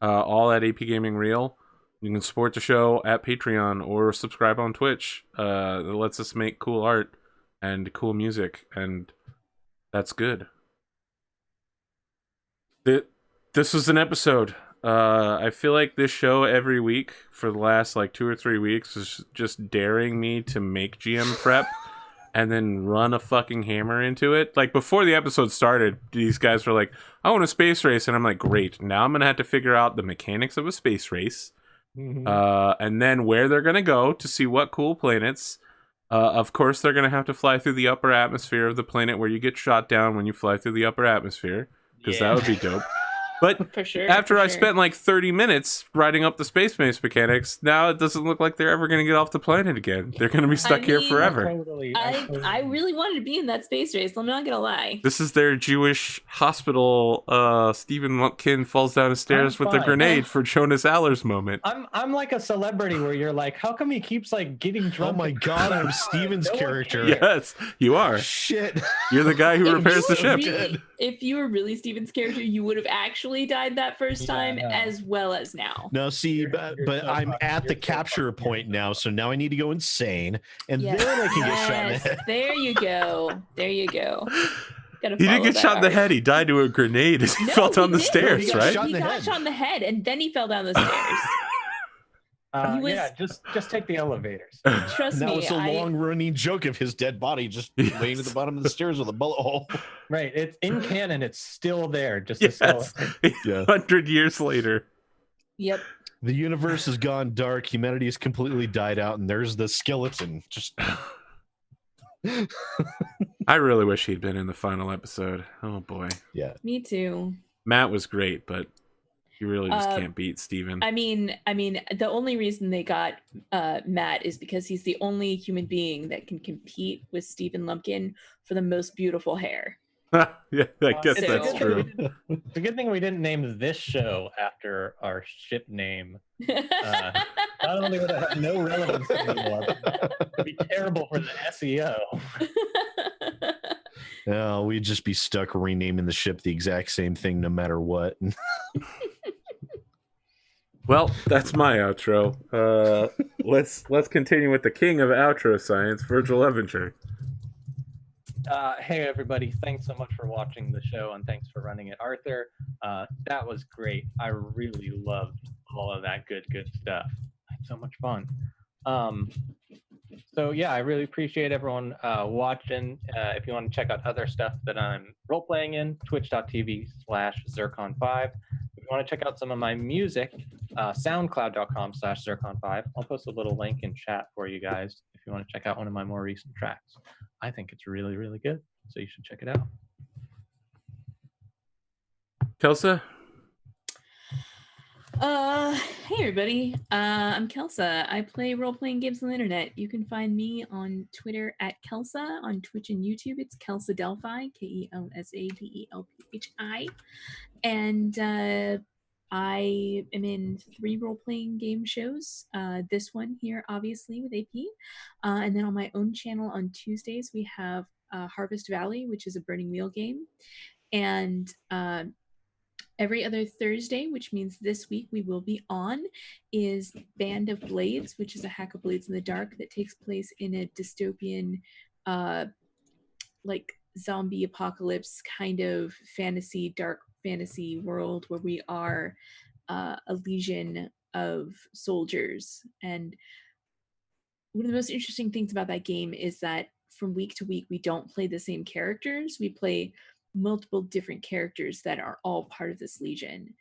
all at APGamingREAL. You can support the show at Patreon or subscribe on Twitch. It lets us make cool art and cool music, and that's good. This was an episode. I feel like this show every week for the last like 2 or 3 weeks is just daring me to make GM prep and then run a fucking hammer into it. Like, before the episode started, these guys were like, I want a space race. And I'm like, great. Now I'm going to have to figure out the mechanics of a space race. And then where they're going to go to see what cool planets. Of course, they're going to have to fly through the upper atmosphere of the planet where you get shot down when you fly through the upper atmosphere. Because that would be dope. But For sure. after for I sure. spent like 30 minutes writing up the space base mechanics, now it doesn't look like they're ever going to get off the planet again. They're going to be stuck here mean, forever. I really wanted to be in that space race. I'm not gonna lie. This is their Jewish hospital. Stephen Lumpkin falls down the stairs with a fine. grenade for Jonas Aller's moment. I'm like a celebrity where you're like, how come he keeps like getting Oh drunk? my god, I'm Steven's No one character. cares. Yes, you are. Shit. You're the guy who If repairs you the were ship. really- if you were really Steven's character, you would have actually died that first time, Yeah. as well as now. No, see, You're but so I'm fucking- at the you're so capture fucking point now, so now I need to go insane, and Yes. then I can get shot in the Yes, head. there you go. There you go. Gotta He didn't follow get that shot in the arc. head. He died to a grenade as he No, fell down he the didn't. stairs, He got right? shot in He the got head. shot in the head, and then he fell down the stairs. He was- Yeah, just take the elevators. Trust And that me, was a long-running joke of his dead body just Yes. laying at the bottom of the stairs with a bullet hole. Right, it's in canon. It's still there. Just a Yes, skeleton. Yeah. 100 years later. Yep. The universe has gone dark. Humanity has completely died out, and there's the skeleton. Just I really wish he'd been in the final episode. Oh boy. yeah. Me too. Matt was great, but you really just Uh, can't beat Steven. I mean, the only reason they got Matt is because he's the only human being that can compete with Stephen Lumpkin for the most beautiful hair. Yeah, I guess it's a that's good true. It's a good thing we didn't name this show after our ship name. Not only would it have no relevance anymore, but it'd be terrible for the E SEO. We'd just be stuck renaming the ship the exact same thing no matter what. Well, that's my outro. Let's continue with the king of outro science, Virgil Evinger. Hey everybody, thanks so much for watching the show and thanks for running it, Arthur. That was great. I really loved all of that good stuff. I had so much fun. So yeah, I really appreciate everyone watching. If you want to check out other stuff that I'm role playing in, twitch.tv/Zircon5. If you want to check out some of my music, soundcloud.com/Zircon5. I'll post a little link in chat for you guys if you want to check out one of my more recent tracks. I think it's really, really good, so you should check it out. Kelsa? Hey everybody. I'm Kelsa. I play role-playing games on the internet. You can find me on Twitter at Kelsa, on Twitch and YouTube. It's Kelsa Delphi, KELSADELPHI. And I am in 3 role-playing game shows. This one here, obviously, with AP. And then on my own channel on Tuesdays, we have Harvest Valley, which is a Burning Wheel game. And every other Thursday, which means this week we will be on, is Band of Blades, which is a hack of blades in the dark that takes place in a dystopian, like zombie apocalypse kind of fantasy, dark fantasy world where we are a legion of soldiers. And one of the most interesting things about that game is that from week to week, we don't play the same characters. We play multiple different characters that are all part of this legion.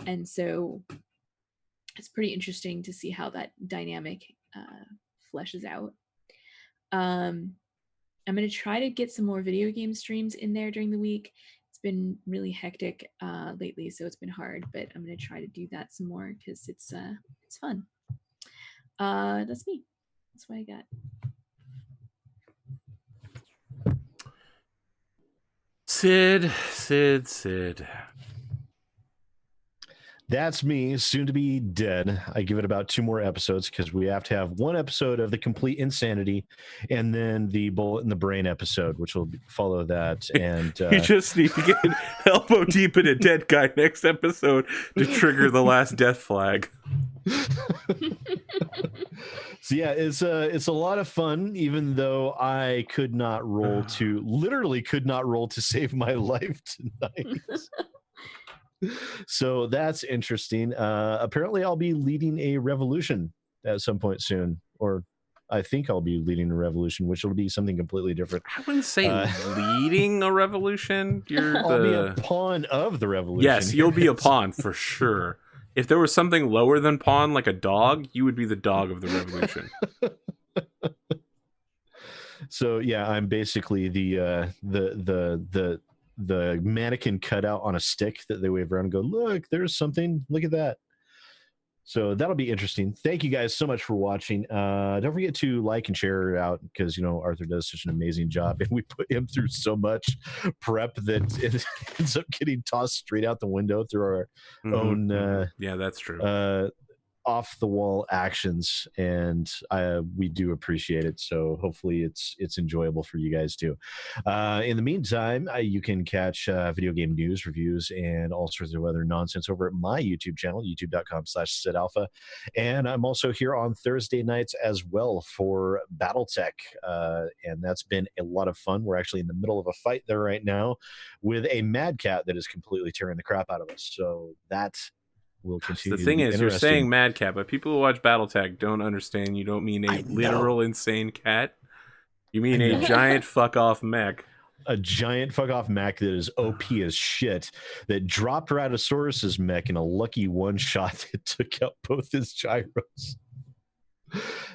And so it's pretty interesting to see how that dynamic fleshes out. I'm going to try to get some more video game streams in there during the week. It's been really hectic lately, so it's been hard, but I'm going to try to do that some more because it's fun. That's me. That's what I got. Sid. That's me, soon to be dead. I give it about 2 more episodes because we have to have 1 episode of the complete insanity and then the bullet in the brain episode, which will follow that. And You just need to get elbow deep in a dead guy next episode to trigger the last death flag. So yeah, it's a lot of fun, even though I literally could not roll to save my life tonight. So that's interesting. Apparently I'll be leading a revolution at some point soon, or I think I'll be leading a revolution, which will be something completely different. I wouldn't say leading a revolution. I'll be a pawn of the revolution. Yes, you'll be a pawn for sure. If there was something lower than pawn, like a dog, you would be the dog of the revolution. So yeah, I'm basically the mannequin cutout on a stick that they wave around and go, look, there's something. Look at that. So that'll be interesting. Thank you guys so much for watching. Don't forget to like and share it out because, you know, Arthur does such an amazing job and we put him through so much prep that it ends up getting tossed straight out the window through our own yeah, that's true. Off the wall actions, and we do appreciate it. So hopefully it's enjoyable for you guys too. In the meantime, you can catch video game news, reviews, and all sorts of other nonsense over at my YouTube channel, youtube.com/SidAlpha. And I'm also here on Thursday nights as well for BattleTech, and that's been a lot of fun. We're actually in the middle of a fight there right now with a mad cat that is completely tearing the crap out of us. So that will continue. The thing is, you're saying mad cat, but people who watch BattleTech don't understand. You don't mean a literal insane cat. You mean a giant fuck off mech. A giant fuck off mech that is OP as shit, that dropped Ratosaurus's mech in a lucky one shot that took out both his gyros.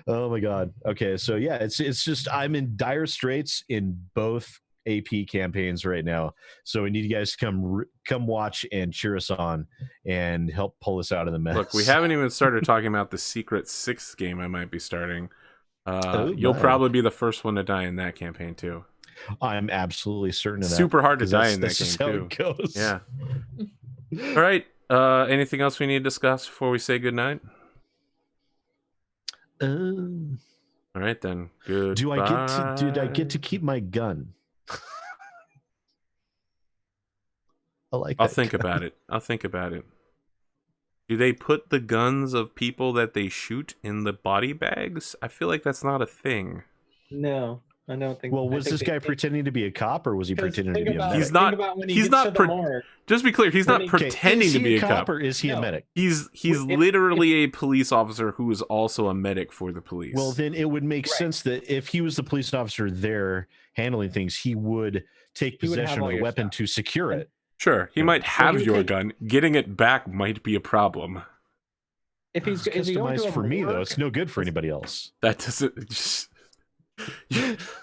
Oh my god. Okay, so yeah, it's just I'm in dire straits in both AP campaigns right now, so we need you guys to come watch and cheer us on and help pull us out of the mess. Look, we haven't even started talking about the secret 6th game I might be starting. You'll probably be the first one to die in that campaign too. I'm absolutely certain of that. Super hard to die in that game too. Goes. Yeah. All right. Anything else we need to discuss before we say goodnight? All right then. Good. Did I get to keep my gun? I'll think about it. Do they put the guns of people that they shoot in the body bags? I feel like that's not a thing. No. I don't think. Well, I was think this they guy think- pretending to be a cop, or was he 'cause pretending to think be a about- medic? He's not- think about when he he's gets not to the pre- morgue. Just be clear, he's not Okay, pretending is to he be a a cop. or is he a No. medic? He's If- literally a police officer who is also a medic for the police. Well, then it would make Right. sense that if he was the police officer there handling things, he would take He would have possession all of the your weapon stuff. to secure And- it. sure, he Yeah. might have would your take- gun. Getting it back might be a problem. If he's It's if you go to customized a for me, though. morgue- It's no good for anybody else. That doesn't just.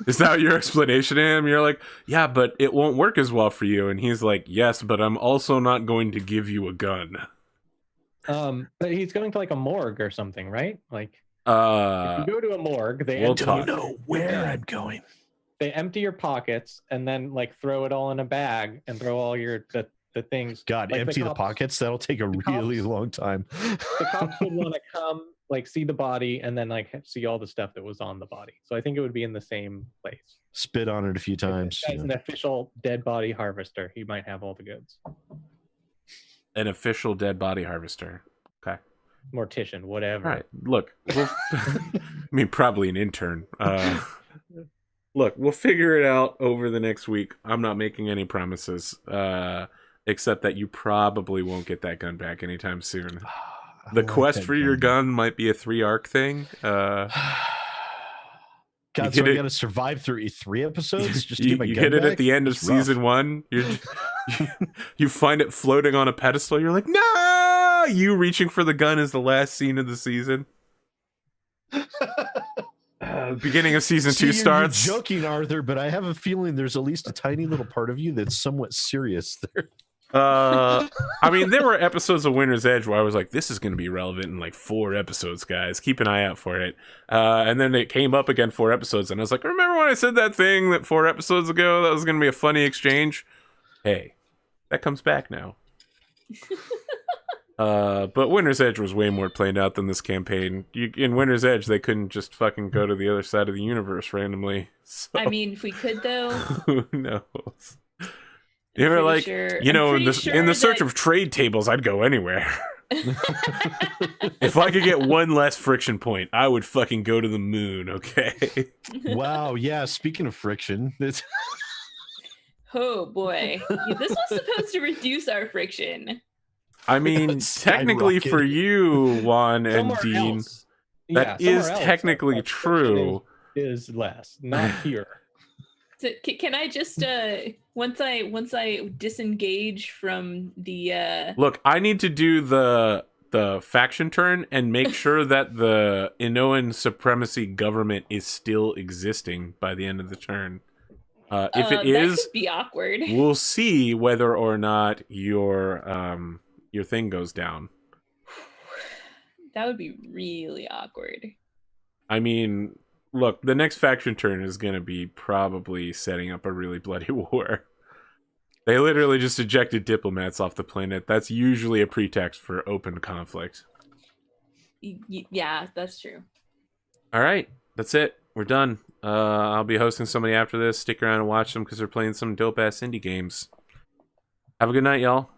Is that your explanation to him? You're like, yeah, but it won't work as well for you. And he's like, yes, but I'm also not going to give you a gun. But he's going to like a morgue or something, right? Like if Uh, you go to a morgue, they we'll empty talk. know where I'm going. they empty your pockets and then like throw it all in a bag and throw all your the things. God, like empty the cops- pockets. That'll take a really cops- long time. The cops would want to come like see the body and then like see all the stuff that was on the body. So I think it would be in the same place. Spit on it a few times. As an official dead body harvester, he might have all the goods. An official dead body harvester. Okay. Mortician, whatever. All right. Look, I mean, probably an intern. Look, we'll figure it out over the next week. I'm not making any promises, except that you probably won't get that gun back anytime soon. I The like quest that for your gun might be a 3-arc thing. God, You so get I it- got to survive through 3 episodes just to you get my you gun hit it back? at the end of It's rough. season 1. You find it floating on a pedestal. You're like, no! You reaching for the gun is the last scene of the season. Beginning of season See, 2 you're starts. joking, Arthur, but I have a feeling there's at least a tiny little part of you that's somewhat serious there. I mean, there were episodes of Winter's Edge where I was like, this is going to be relevant in like 4 episodes, guys. Keep an eye out for it. And then it came up again 4 episodes, and I was like, remember when I said that thing that 4 episodes ago that was going to be a funny exchange? Hey, that comes back now. But Winter's Edge was way more played out than this campaign. In Winter's Edge, they couldn't just fucking go to the other side of the universe randomly. So, I mean, if we could though. who knows? I'm You were pretty like, sure- you I'm know, in pretty the sure search that- of trade tables, I'd go anywhere. If I could get one less friction point, I would fucking go to the moon, okay? Wow, yeah, speaking of friction, it's Oh boy, this was supposed to reduce our friction. I mean, It's technically for skyrocketed. you, Juan and Somewhere Dean, else. that Yeah, is somewhere else, technically that friction true. Is less, not here. So, can I just once I disengage from the Look, I need to do the faction turn and make sure that the Inoan supremacy government is still existing by the end of the turn. If it that is, could be awkward. we'll see whether or not your thing goes down. That would be really awkward. I mean, look, the next faction turn is going to be probably setting up a really bloody war. They literally just ejected diplomats off the planet. That's usually a pretext for open conflict. Yeah, that's true. All right, that's it. We're done. I'll be hosting somebody after this. Stick around and watch them because they're playing some dope-ass indie games. Have a good night, y'all.